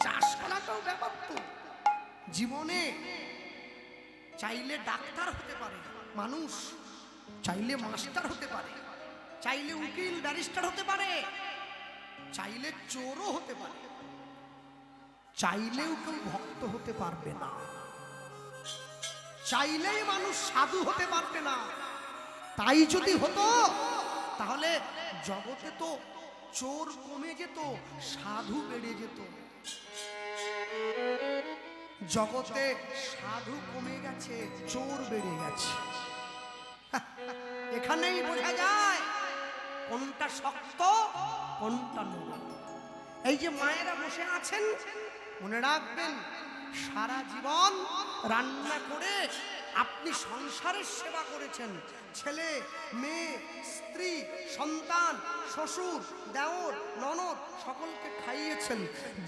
চাষ করাটাও ব্যাপার তো। জীবনে চাইলে ডাক্তার হতে পারে মানুষ, চাইলে মাস্টার হতে পারে, চাইলে উকিল ব্যারিস্টার হতে পারে, চাইলে চোরও হতে পারে, চাইলেও কেউ ভক্ত হতে পারবে না, চাইলেই মানুষ সাধু হতে পারবে না। তাই যদি হতো তাহলে জগতে তো চোর কমে যেত, সাধু বেড়ে যেত। জগতে সাধু কমে গেছে, চোর বেড়ে গেছে। এখানেই বোঝা যায় কোনটা শক্ত কোনটা নরম। এই যে মায়েরা বসে আছেন, মনে রাখবেন সারা জীবন রান্না করে আপনি সংসারের সেবা করেছেন, ছেলে মেয়ে, স্ত্রী, সন্তান, শ্বশুর, দেওর, ননদ সকলকে খাইয়েছেন।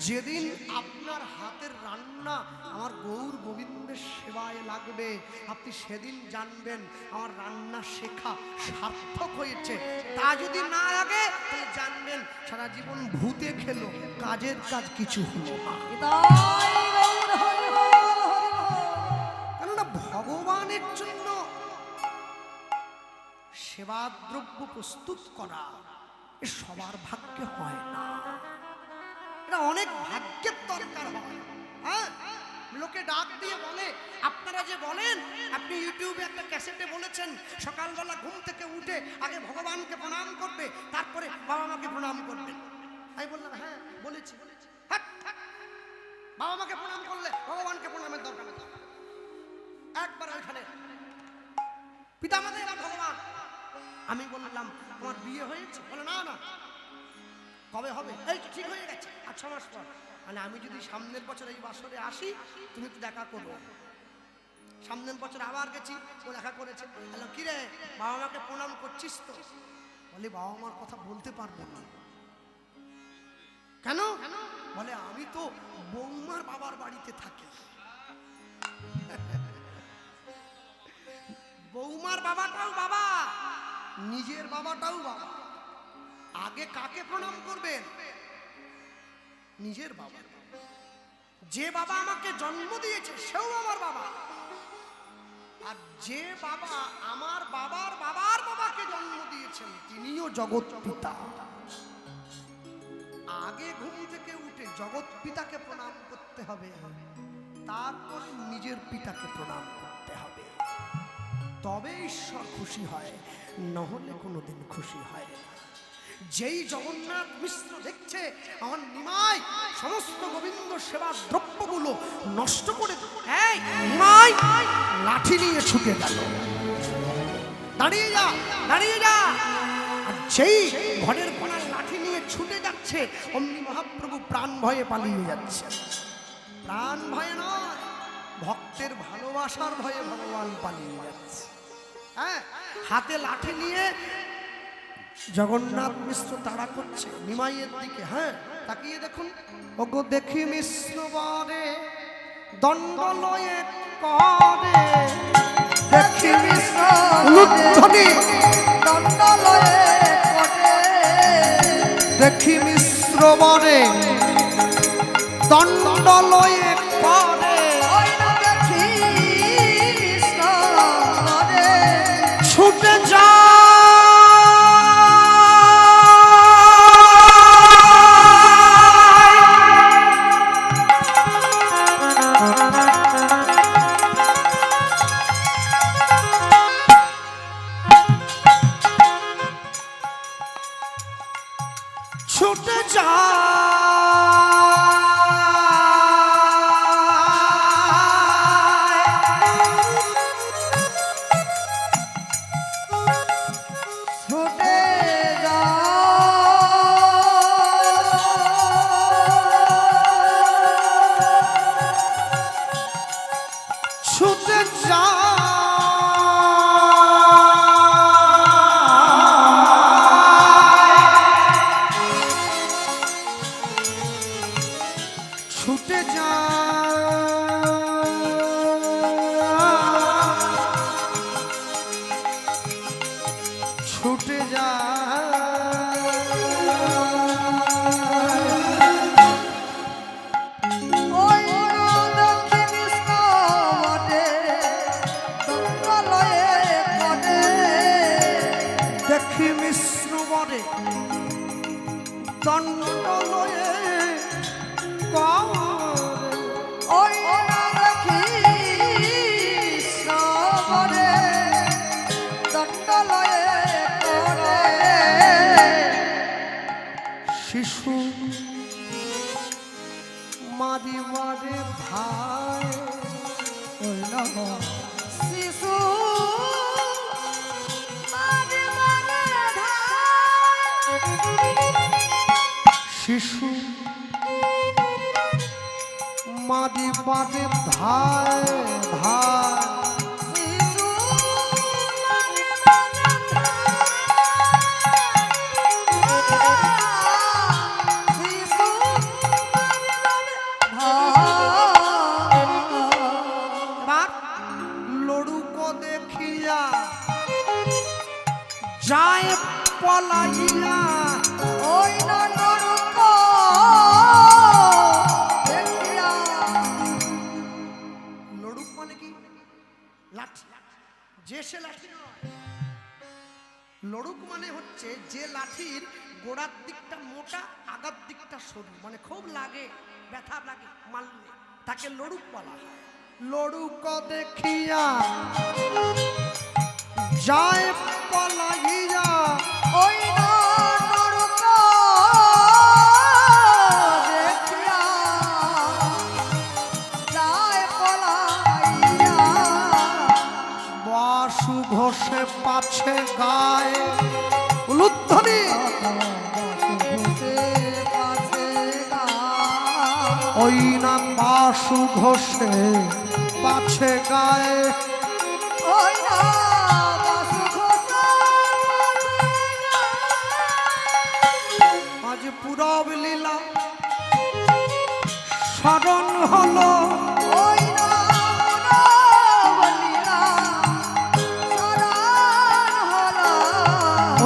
যেদিন আপনার হাতের রান্না আমার গৌর গোবিন্দের সেবায় লাগবে, আপনি সেদিন জানবেন আমার রান্না শেখা সার্থক হয়েছে। তা যদি না লাগে তাহলে জানবেন সারা জীবন ভূতে খেলো, কাজের কাজ কিছু হলো না। কেননা ভগবানের জন্য সেবাদ্রব্য প্রস্তুত করা এ সবার ভাগ্যে হয় না, এটা অনেক ভাগ্যের দরকার হয়। হ্যাঁ, লোকে ডাক দিয়ে বলে, আপনারা যে বলেন, আপনি ইউটিউবে একটা ক্যাসেটে বলেছেন সকালবেলা ঘুম থেকে উঠে আগে ভগবানকে প্রণাম করবে, তারপরে বাবা মাকে প্রণাম করবে। আমি বললাম হ্যাঁ বলেছি। বাবা মাকে প্রণাম করলে ভগবানকে প্রণামের দরকার নেই, একবার ওইখানে পিতামাতা ভগবান। আমি বললাম তোমার বিয়ে হয়েছে? বলে না না। কবে হবে? এই ঠিক হয়ে গেছে, আর 6 মাস পর। মানে আমি যদি সামনের বছর এই বছরে আসি, তুমি একটু দেখা করবো। সামনের বছর আবার গেছি, ও দেখা করেছে। বললাম কি রে, বাবা মাকে প্রণাম করছিস তো? বলে বাবা মার কথা বলতে পারবো না, কেন? বলে আমি তো বৌমার বাবার বাড়িতে থাকি। বৌমার বাবাটাও বাবা, নিজের বাবাটাও বাবা। আগে কাকে প্রণাম করবেন? নিজের বাবা। যে বাবা আমাকে জন্ম দিয়েছে সেও আমার বাবা, আর যে বাবা আমার বাবার বাবার বাবাকে জন্ম দিয়েছেন তিনিও জগৎ পিতা। আগে ঘুম থেকে উঠে জগৎ পিতাকে প্রণাম করতে হবে, তারপরে নিজের পিতাকে প্রণাম করতে হবে, তবে ঈশ্বর খুশি হয়, নহলে কোনোদিন খুশি হয় না। যেই জগন্নাথ মিশ্র দেখছে আমার নিমাই সমস্ত গোবিন্দ সেবার দ্রব্যগুলো নষ্ট করে, এই নিমাই লাঠি নিয়ে ছুটে গেল, দাঁড়িয়ে যা দাঁড়িয়ে যা। আর যেই ঘরের কোণার লাঠি নিয়ে ছুটে যাচ্ছে অমনি মহাপ্রভু প্রাণ ভয়ে পালিয়ে যাচ্ছে। প্রাণ ভয়ে নয়, ভক্তের ভালোবাসার ভয়ে ভগবান পালিয়ে যাচ্ছে। হ্যাঁ, হাতে লাঠি নিয়ে জগন্নাথ মিশ্র তাড়া করছে নিমাইয়ের দিকে। হ্যাঁ, তাকিয়ে দেখুন, ওগো দেখি মিশ্র বারে দণ্ড লয়ে করে, দেখি মিশ্র উলুধ্বনি দণ্ড লয়ে করে, দেখি মিশ্র বারে দণ্ড লয়ে করে, ওই না দেখি কৃষ্ণ করে, ছুটে যা ছুটে যা ছুটে যা, ছুটে যা ছুটে যা ছুটে যা। ওই না দেখি কৃষ্ণ বটে, দণ্ড লয়ে করে, দেখি মিশ্র বরে দণ্ড লয়ে করে, ওই না দেখি কৃষ্ণ বটে, দণ্ড লয়ে করে, শিশু মারি মারে ভাই, ওই না শিশু মারে মারে ধায়, শিশু মারি মারে ধায় ধায়, শিশু মারে মারে ধায়, শিশু মারে মারে ধায়। এবার লড়ুক দেখিয়া যায় পলাইয়া, ওই না নরক দেখিয়া, লড়ুক মানে কি? লাঠি। যে সে লাঠি নয়, লড়ুক মানে হচ্ছে যে লাঠির গোড়ার দিকটা মোটা, আগার দিকটা সরু, মানে খুব লাগে, ব্যথা লাগে মারলে, তাকে লড়ুক বলা হয়। লড়ুক দেখিয়া যায় পলাইয়া, ওই না নরক দেখিয়া, যায় পলাইয়া, বাসু ঘষে পাছে গায়ে উলুধ্বনি, ঘুষে কাছে গায়, ওই না বাসু ঘষে পাছে গায়ে, ওই না বাসু ঘোষে কাছে গায়, আজ পুরব লীলা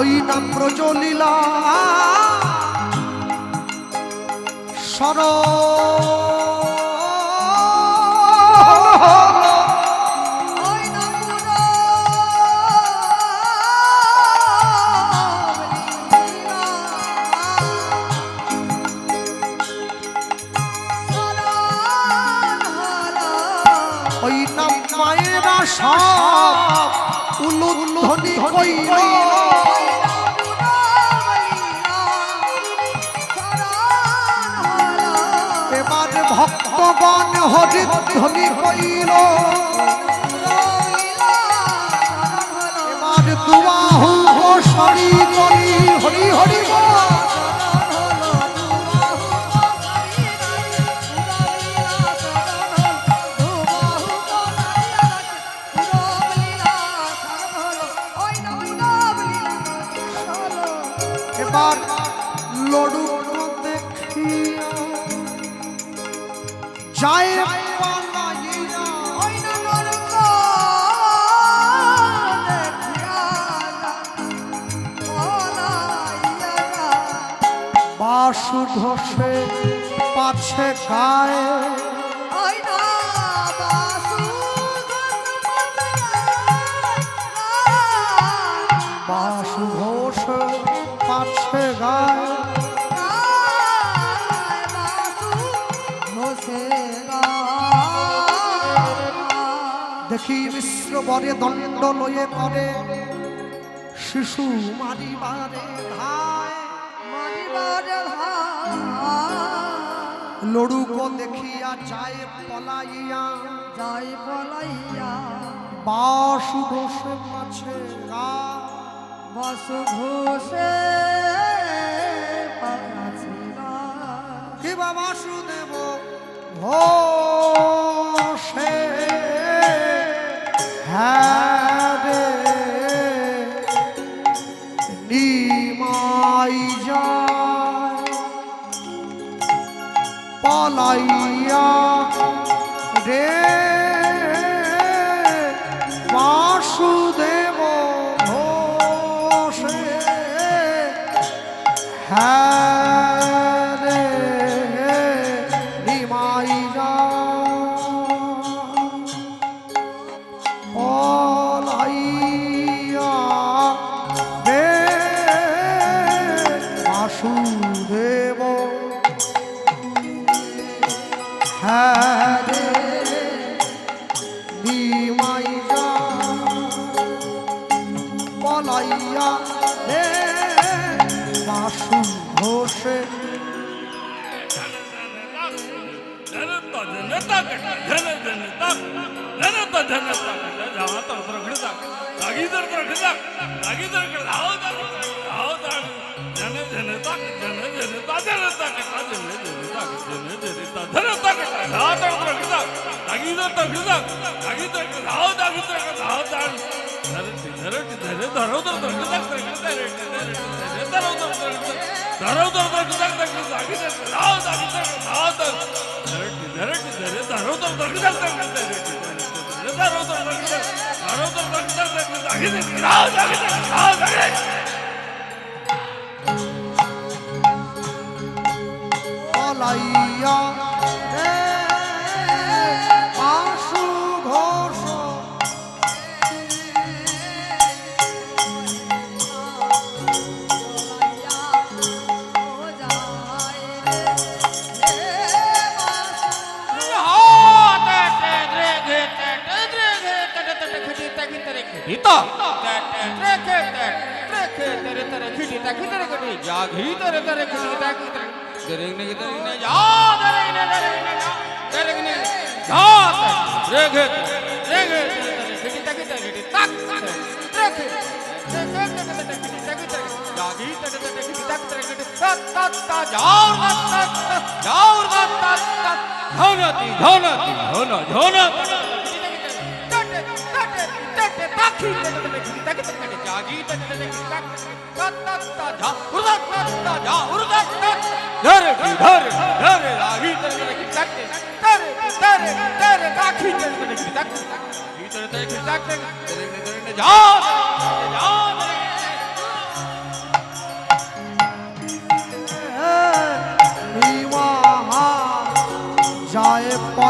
হই না প্রজলীলা সর ওই না ওই নাম মায়েরা সব উলুধ্বনি কইল এবার ভক্তগণ হরিধ্বনি কইল এবার দুবাহু সরি করি হরি হরি বল। এবার লড়ু দেখিয়া যায় পালাইয়া বাসু ঘষে পাছে গায়ে বাসু ঘষে পাছে গায়ে দেখি মিশ্র বরে দণ্ড লয়ে করে শিশু মারিবারে ধায় লড়ুক দেখিয়া যায় পলাইয়া যাই পলাইয়া বাসু ঘষে পাছে গা বাসু ঘোষে কি বা বাসুদেব ঘোষে হ্যাঁ রে নিমাই যায় পলাইয়া রে বাসুদেব ঘোষে হ্যাঁ রে নিমাই পলাইয়া রে বাসুদেব হ্যাঁ রে নিমাই পলাইয়া রে বাসু ঘোষে পলাইয়া রে বাসু ঘোষ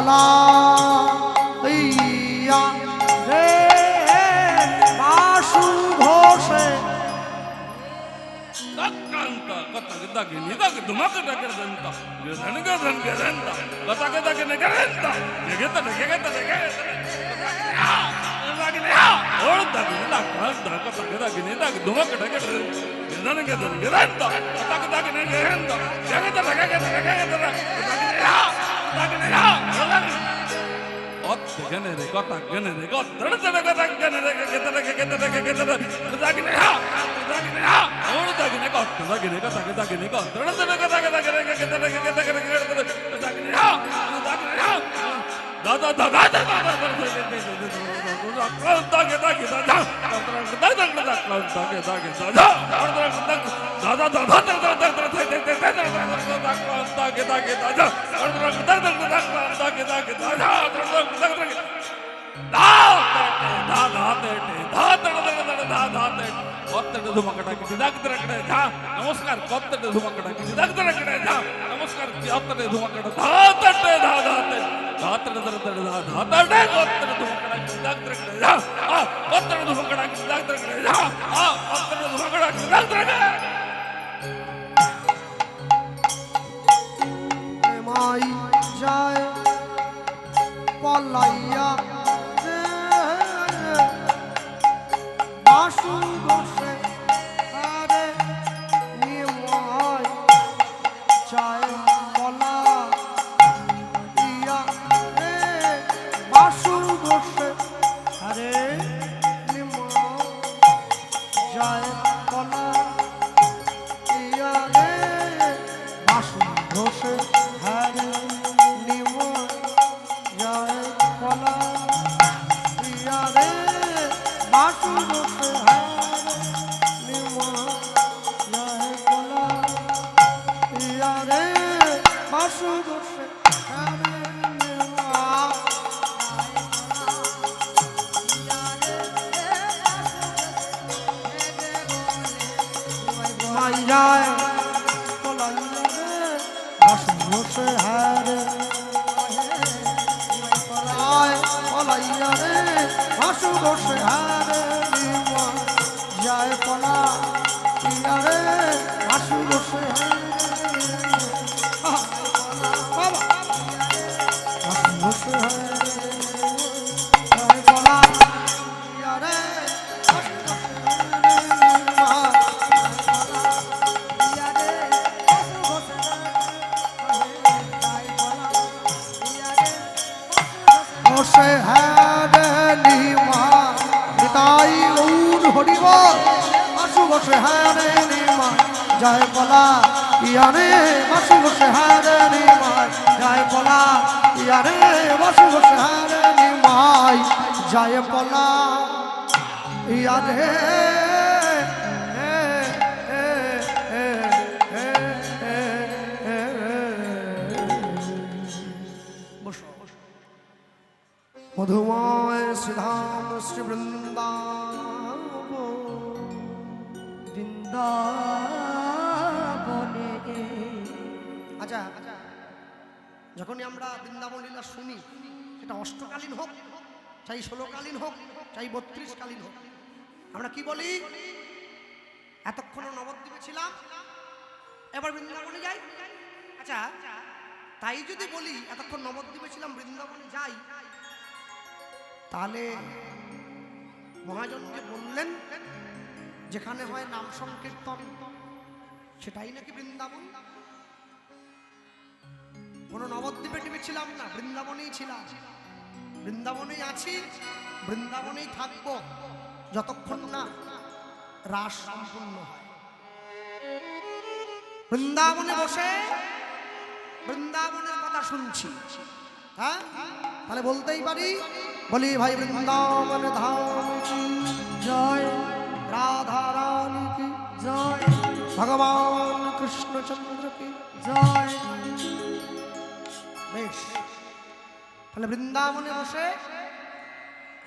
পলা ইয়া রে বাসু ঘোষে Dakanta, kata kita gini, tak itu maka tak kerenta. Geran geran gerenta, kata kita gini gerenta. Kita tak kita tak kita. Orang tak gini tak kerenta, kata kita gini tak itu maka tak kerenta. Geran geran gerenta, kata kita gini gerenta. Kita tak kita tak kita. Ot gene de kota gene de kota tada kota gene de kita gini ha orang tak gini kota tak gini kota kita gini kota tada kota kita gini ha da नमस्कार कत्तटे धुमकड़ा की नमस्कार कत्तटे धुमकड़ा धातटे धातटे धातटे धातटे धातटे कत्तटे धुमकड़ा की कत्तटे धुमकड़ा की कत्तटे धुमकड़ा की মাই যায় পলাইয়া বাসু ঘোষে আরে নিমাই যায় পলা ইয়া রে বাসু ঘোষে আরে নিমাই যায় পলা ইয়া রে বাসু ঘোষে হরে নিমাই যায় পলা ইয়া রে বাসু ঘোষে হরে নিমাই যায় পলা ইয়া রে বাসু ঘোষে হরে নিমাই মাই যায় পলাইয়া রে বাসু ঘোষে হরে পলাইয়া রে বাসু ঘোষে হরে নিমাই যায় পলা ইয়া রে বাসু ঘোষে বাবা বাসু ঘোষে হরে যায় পলা ইয়া রে বাসু ঘোষে ঘোষে হরে নিমাই নিতাই গৌর হরিব বাসু ঘোষে হরে নিমাই যায় পলা ইয়া রে বাসু ঘোষে হরে নিমাই যায় পলা ইয়া রে বাসু ঘোষে হরে নিমাই যায় পলা ইয়া রে মধুময় শ্রীধাম শ্রী বৃন্দাবন বৃন্দাবনে আচ্ছা যখনই আমরা বৃন্দাবন লীলা শুনি সেটা অষ্টকালীন হোক চাই 16কালীন হোক চাই 32কালীন হোক আমরা কি বলি এতক্ষণ নবদ্বীপে ছিলাম এবার বৃন্দাবনে যাই আচ্ছা তাই যদি বলি এতক্ষণ নবদ্বীপে ছিলাম বৃন্দাবনে যাই তাহলে মহাজন যে বললেন যেখানে হয় নাম সংকীর্তন সেটাই নাকি বৃন্দাবন কোনো নবদ্বীপে টিপে ছিলাম না বৃন্দাবনেই ছিলাম বৃন্দাবনেই আছি বৃন্দাবনেই থাকবো যতক্ষণ না রাস সম্পূর্ণ হয় বৃন্দাবনে বসে বৃন্দাবনের কথা শুনছি হ্যাঁ তাহলে বলতেই পারি বলি ভাই বৃন্দাবন ধাম কি জয় রাধা রানী কি জয় ভগবান কৃষ্ণচন্দ্র কি জয় বেশ তাহলে বৃন্দাবনে বসে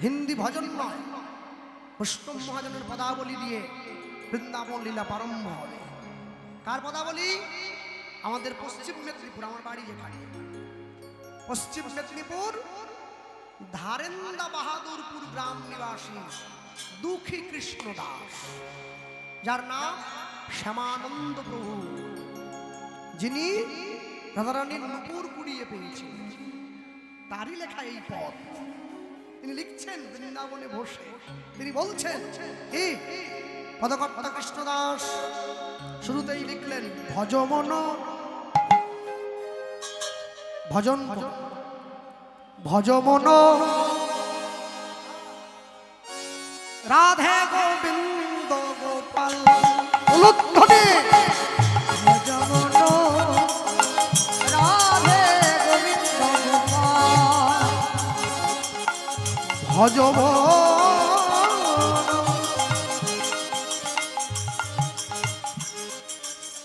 হিন্দি ভজন নয় বৈষ্ণব মহাজনের পদাবলী দিয়ে বৃন্দাবন লীলা প্রারম্ভ হবে কার পদাবলী আমাদের পশ্চিম মেদিনীপুর আমার বাড়ি যেখানে পশ্চিম মেদিনীপুর ধারেন্দা বাহাদুরপুর গ্রাম নিবাসী দুঃখী কৃষ্ণ দাস, যার নাম শ্যামানন্দ প্রভু, যিনি রাধারানীর নুপুর কুড়িয়ে পেয়েছেন, তারই লেখা এই পদ। তিনি লিখছেন বৃন্দাবনে বসে, তিনি বলছেন কি পদকর্তা কৃষ্ণ দাস শুরুতেই লিখলেন ভজমন ভজন ভজমন রাধে গোবিন্দ গোপাল উলুধ্বনি ভজমন রাধে গোবিন্দ গোপাল ভজমন।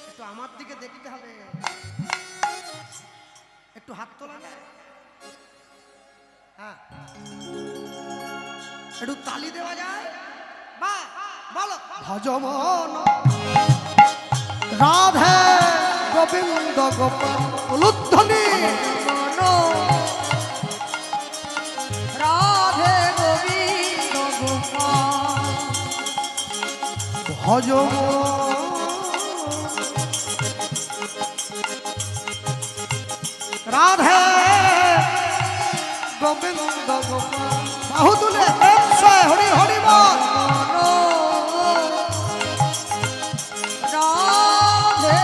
একটু আমার দিকে দেখতে হবে, একটু হাত তোলা যায়, হ্যাঁ একটু তালি দেওয়া যায়, বা বলো ভজমন রাধে গোবিন্দ গোপাল উলুধ্বনি রাধে গোবিন্দ গোপাল ভজমন রাধে গোবিন্দ গোপাল। বাহু তুলে প্রেম সে হরি হরি বল। রাধে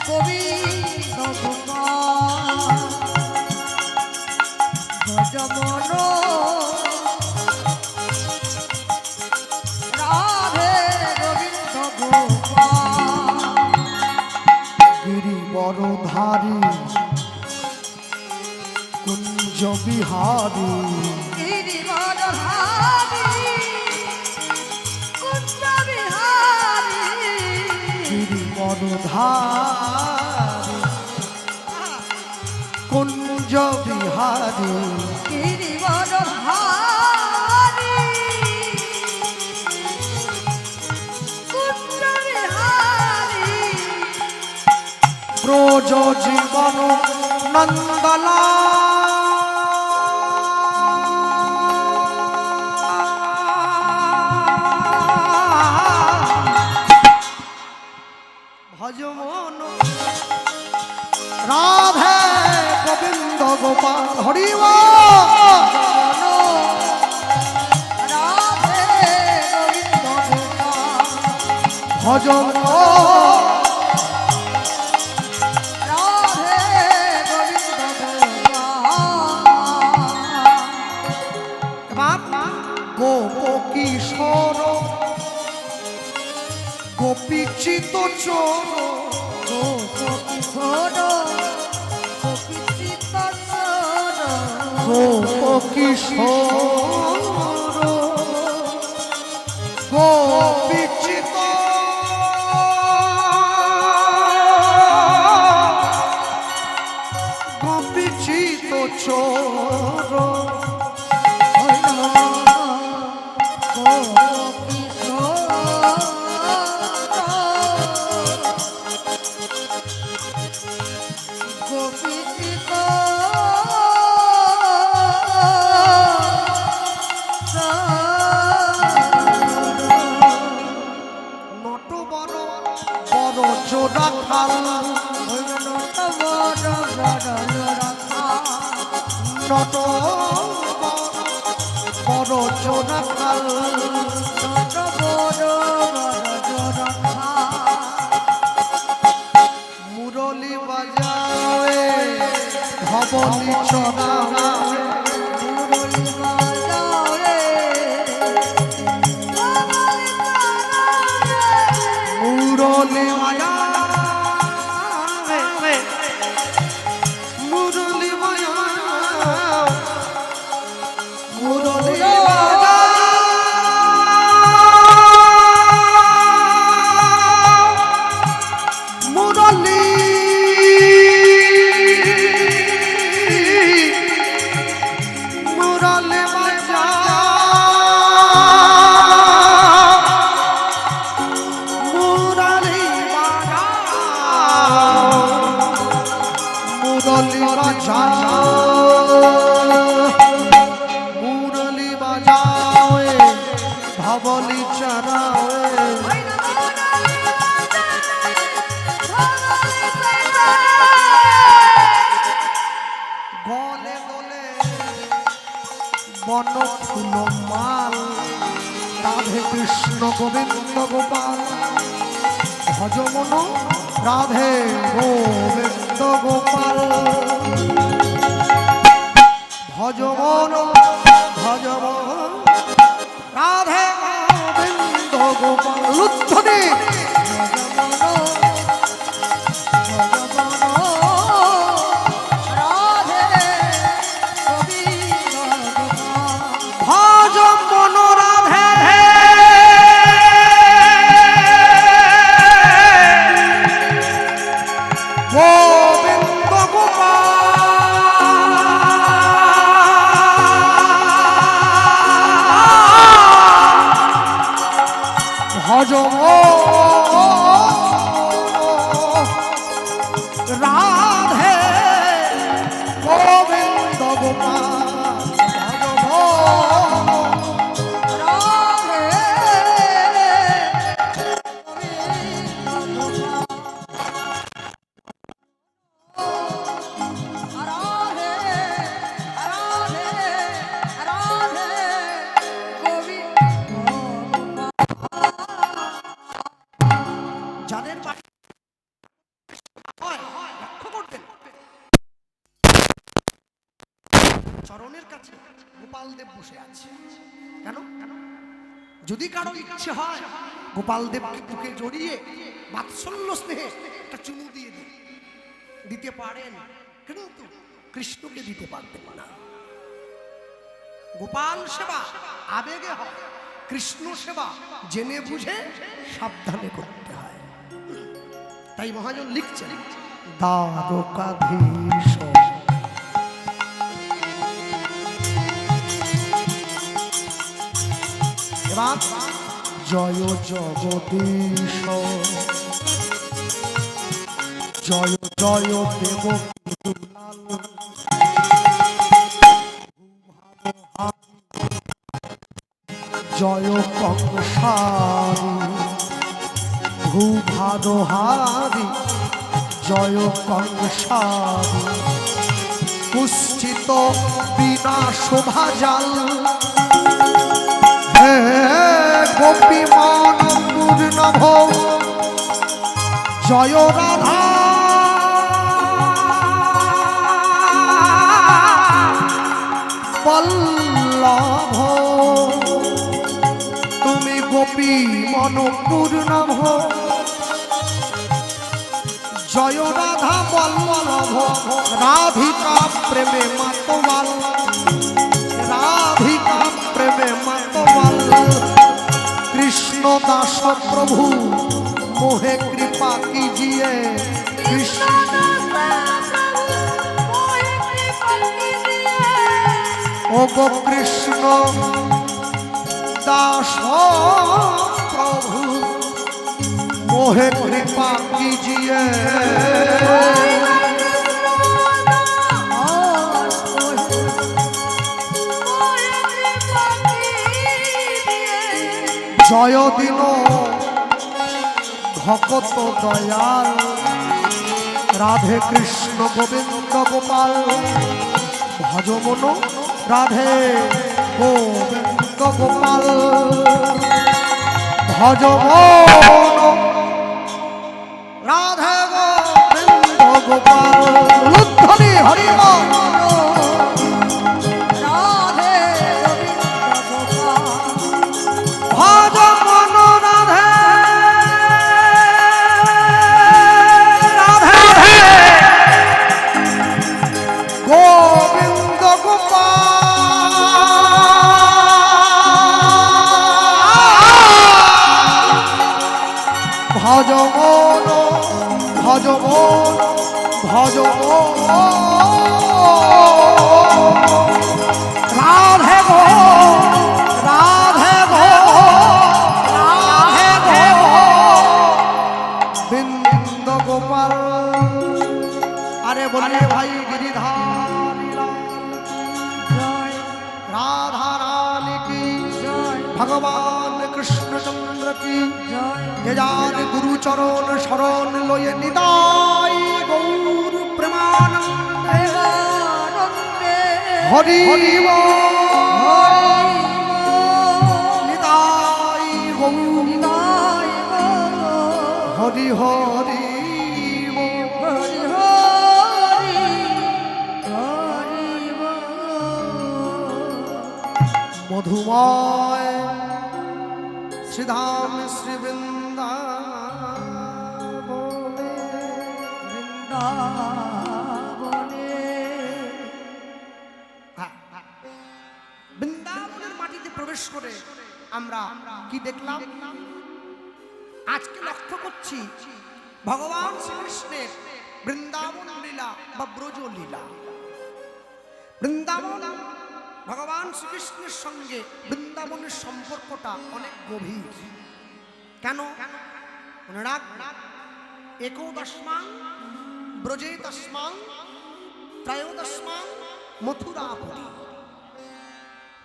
গোবিন্দ গোপাল ভজমন রাধে গোবিন্দ গোপাল গিরিবরধারী কুঞ্জ বিহারী গিরিবরধারী কুঞ্জ বিহারী গিরিবরধারী কুঞ্জ বিহারী গিরিবরধারী কুঞ্জ বিহারী ব্রজ জীবন নন্দলা ভজমন রাধে গোবিন্দ গোপাল হরি রাধে গোবিন্দ গোপাল ভজমন রাধে গোবিন্দ গোপাল গোপ কিশোর গোপীচিত চোর গোপকিশোর গোপীচিত চোর গোপ কিশোর গোপীচিত গোপীচিত চোর নট বড় বড় জোড়া খাল নট বড় জোড়া খাল মুরলি বাজাবে ধবলি চড়াবে মুরলি বাজাবে মুরলি বাজাবে মুরলি মুরলি মুরলি বাজা মুরলি গোবিন্দ গোপাল ভজ মন রাধে গোবিন্দ গোপাল ভজ মন রাধে গোবিন্দ গোপাল লুদ্ধনে ভজ মন রাধে গোবিন্দ ভজ রাধে গোবিন্দ গোপাল যাদের বাড়ি হয় লক্ষ্য করবেন চরণের কাছে গোপাল দেব বসে আছে কেন যদি কারো ইচ্ছে হয় গোপাল দেবকে বুকে জড়িয়ে বাৎসল্য স্নেহে একটা চুমু দিয়ে দিতে পারেন, কিন্তু কৃষ্ণকে দিতে পারতেন না। গোপাল সেবা আবেগে হয়, কৃষ্ণ সেবা জেনে বুঝে সাবধানে করতে হয়। তাই মহাজন লিখছেন দ্বারকাধীশ এবার জয় জগদীশ জয় জয় দেব জয় কংসারি ভূভারহারি জয় কংসারি কুষ্ঠিত বিনা শোভাজাল হে গোপীমান পূর্ণভ জয় রাধা বল্লভ তুমি গোপী মন পূর্ণভ জয় রাধা বল্লভ রাধিকা প্রেমে মাতোয়াল রাধিকা প্রেমে মাতোয়াল কৃষ্ণ দাস প্রভু মোহে কৃপা कीजिए কৃষ্ণ ও গো কৃষ্ণ দাস প্রভু মোহে কৃপা कीजिए জয় দিন ভকত দয়াল রাধে কৃষ্ণ গোবিন্দ গোপাল ভজ মন রাধে গোবিন্দ গোপাল ভজ মন রাধে গোবিন্দ গোপাল লুদ্ধনি হরি বল রাধে গোবিন্দ গোপাল ভজ মন রাধে গোবিন্দ গোপাল ভজ মন ভজ মন ভজ মন রাধে গো রাধে গো রাধে গো বিন্দ গোপাল আরে বলে ভাই गिरिधारी लाल राधा रानी की भगवान कृष्णचंद्र की जय जार गुरु चरण शरण लोये निताई गौर प्रेमानंद हरि निताई गौर হরি হরি হরি হরি হরি মধুময় শ্রীধাম শ্রী বৃন্দাবনে বৃন্দাবনে বৃন্দাবনের মাটিতে প্রবেশ করে আমরা কি দেখলাম? আজকে লক্ষ্য করছি ভগবান শ্রীকৃষ্ণের বৃন্দাবন লীলা বা ব্রজ লীলা। বৃন্দাবন ভগবান শ্রীকৃষ্ণের সঙ্গে বৃন্দাবনের সম্পর্কটা অনেক গভীর। কেন? মনে রাখ, একদশমাং ব্রজে তস্মাং ত্রয়োদশমাং মথুরাপুরী।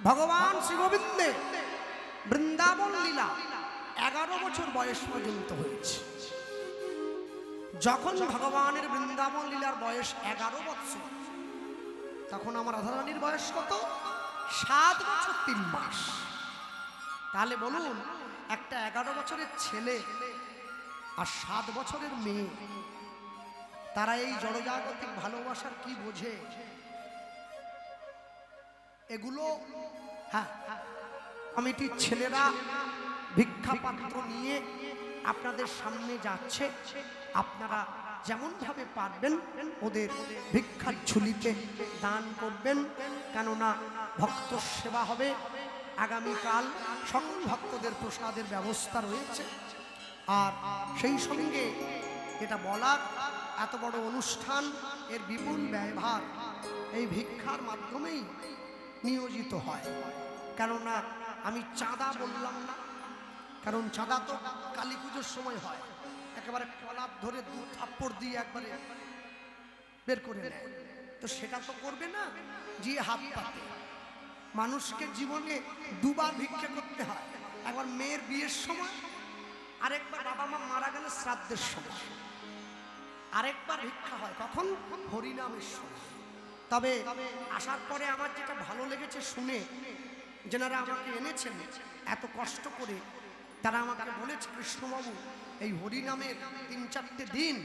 ভগবান শ্রী গোবিন্দের বৃন্দাবন লীলা 11 বছর বয়স পর্যন্ত হয়েছে। যখন ভগবানের বৃন্দাবন লীলার বয়স 11 বছর, তখন আমার রাধারানীর বয়স কত? 7 বছর 3 মাস। তাহলে বলুন, একটা 11 বছরের ছেলে আর 7 বছরের মেয়ে, তারা এই জড়জাগতিক ভালোবাসার কি বোঝে? এগুলো হ্যাঁ, কমিটির ছেলেরা ভিক্ষা পাত্র নিয়ে আপনাদের সামনে যাচ্ছে। আপনারা যেমন ভাবে পারবেন ওদের ভিক্ষার ঝুলিতে দান করবেন, কেননা ভক্ত সেবা হবে। আগামীকাল সকল ভক্তদের প্রসাদের ব্যবস্থা রয়েছে। আর সেই সঙ্গে এটা বলার, এত বড় অনুষ্ঠান, এর বিপুল ব্যয়ভার এই ভিক্ষার মাধ্যমেই নিয়োজিত হয়। কেননা আমি চাঁদা বললাম না, কারণ চাঁদা তো কালী পুজোর সময় হয়, একেবারে কলার ধরে 2 থাপ্পড় দিয়ে একবারে বের করে নেয়। তো সেটা তো করবে না, যে হাত পাতে। মানুষকে জীবনে 2 বার ভিক্ষা করতে হয়, একবার মেয়ের বিয়ের সময়, আরেকবার বাবা মা মারা গেলে শ্রাদ্ধের সময়, আরেকবার ভিক্ষা হয় কখন? হরিনামের সময়। তবে আসার পরে আমার যেটা ভালো লেগেছে শুনে, যেনারা আমাকে এনেছেন এত কষ্ট করে, তারা আমাকে বলেছে, কৃষ্ণবাবু এই হরিনামের 3-4টে দিন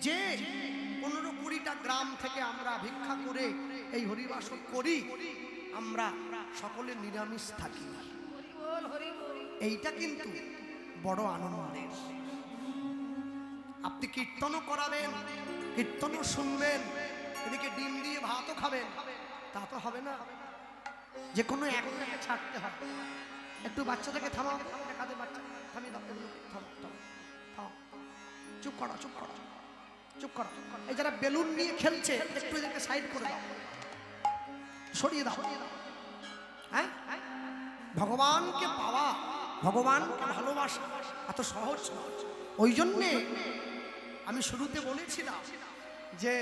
যে 15-20টা গ্রাম থেকে আমরা ভিক্ষা করে এই হরিবাসন করি, আমরা সকলে নিরামিষ থাকি। এইটা কিন্তু বড় আনন্দের। আপনি কীর্তনও করাবেন, কীর্তনও শুনবেন, এদিকে ডিম দিয়ে ভাতও খাবেন, তা তো হবে না। যে কোনো একটাকে ছাড়তে হবে। একটু বাচ্চাটাকে থামাও, কাদের বাচ্চা থামিয়ে দাও, এগুলো থামাও, থামাও, চুপ করো, চুপ করো, চুপ করো। এই যারা বেলুন নিয়ে খেলছে, একটু এদেরকে সাইড করে দাও, সরিয়ে দাও। হ্যাঁ, ভগবানকে পাওয়া, ভগবানকে ভালোবাসা এত সহজ নয়। ওই জন্যে আমি শুরুতে বলেছিলাম যে